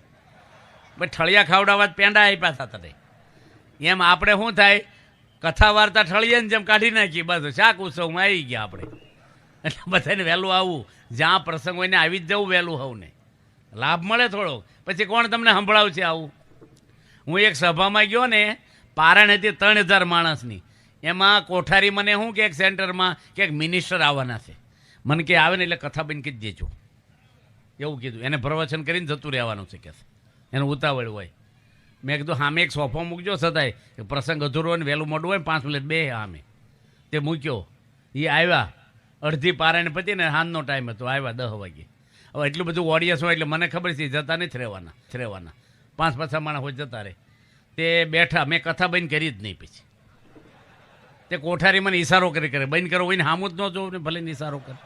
ભાઈ ઠળિયા ખાવડાવવા પેંડા આપ્યા હતા તને. એમ આપણે શું થાય, કથા વાર્તા ઠળિયાને જેમ કાઢી નાખી, બસ શાક ઉત્સવમાં આવી ગયા આપણે. એટલે બધાને વહેલું આવવું, જ્યાં પ્રસંગ હોય ને આવી જ જવું વહેલું હોવું, ને લાભ મળે થોડો. પછી કોણ તમને સંભળાવશે આવું? હું એક સભામાં ગયો ને, પારણ હતી 3000 માણસની. એમાં કોઠારી મને શું કે એક સેન્ટરમાં કે એક મિનિસ્ટર આવવાના છે. મને કે આવે ને એટલે કથા બની કહી દેજો, એવું કીધું. એને પ્રવચન કરીને જતું રહેવાનું છે કે એનું ઉતાવળ હોય. મેં કીધું સામે એક સોફો મૂકજો, છતાંય પ્રસંગ અધૂરો હોય ને વહેલું મોડું હોય 5 મિનિટ બે સામે. તે મૂક્યો, એ આવ્યા, અડધી પારાયણ પતી ને હાંજનો ટાઈમ હતો, આવ્યા 10 વાગે. હવે એટલું બધું ઓડિયન્સ હોય એટલે મને ખબર છે જતા નથી રહેવાના. 5-5 માણસ હોય જતા રહે. તે બેઠા, મેં કથા બંધ કરી જ નહીં. પછી તે કોઠારી મને ઈશારો કરે બંધ કરો હોય ને સામું જ ન જોઉં ને, ભલે ને ઈશારો કરે.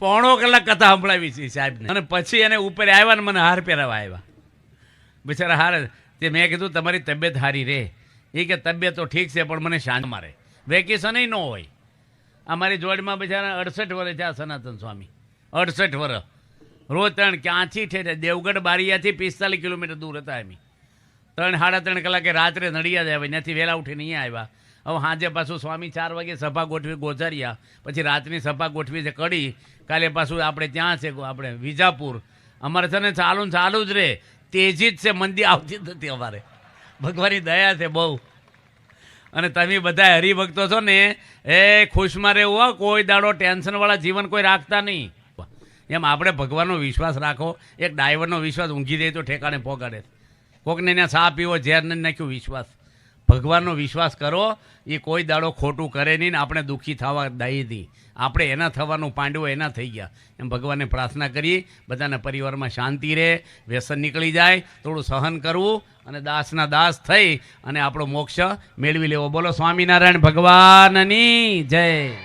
1.5 કલાક કથા સંભળાવી છે સાહેબને. અને પછી એને ઉપર આવ્યા ને મને હાર પહેરાવા આવ્યા. બિચારા હાર. તે મેં કીધું તમારી તબિયત સારી રહે? એ કે તબિયત તો ઠીક છે પણ મને શાંત મારે, વેકેશન ન હોય. અમારી જોડમાં બિચારા 68 વર્ષ થયા સનાતન સ્વામી. 68 વર્ષ. રોજ 3 ક્યાંથી ઠેઠે દેવગઢ બારિયાથી 45 કિલોમીટર દૂર હતા. એમ 3-3.5 કલાકે રાત્રે નડિયાદ આવ્યા, ત્યાંથી વહેલા ઉઠીને અહીંયા આવ્યા. હવે સાંજે પાછું સ્વામી 4 વાગે સભા ગોઠવી ગોઝારિયા, પછી રાતની સભા ગોઠવી છે કડી. કાલે પાછું આપણે ત્યાં છે આપણે વિજાપુર. અમારે છે ને ચાલુ જ રહે. તેજી જ છે, મંદી આવતી જ નથી અમારે. ભગવાનની દયા છે બહુ. અને તમે બધા હરિભક્તો છો ને, એ ખુશમાં રહેવું હો. કોઈ દાડો ટેન્શનવાળા જીવન કોઈ રાખતા નહીં. એમ આપણે ભગવાનનો વિશ્વાસ રાખો. એક ડ્રાઈવરનો વિશ્વાસ ઊંઘી દે તો ઠેકાણે પોગાડે. કોકને ત્યાં સા પીવો, ઝેર નથી નાખ્યું, વિશ્વાસ. ભગવાનનો વિશ્વાસ કરો, એ કોઈ દાડો ખોટું કરે નહીં ને આપણે દુઃખી થવા દઈ હતી. આપણે એના થવાનું પાંડવો એના થઈ ગયા. એમ ભગવાનને પ્રાર્થના કરી બધાના પરિવારમાં શાંતિ રહે, વ્યસન નીકળી જાય, થોડું સહન કરવું અને દાસના દાસ થઈ અને આપણો મોક્ષ મેળવી લેવો. બોલો સ્વામિનારાયણ ભગવાનની જય.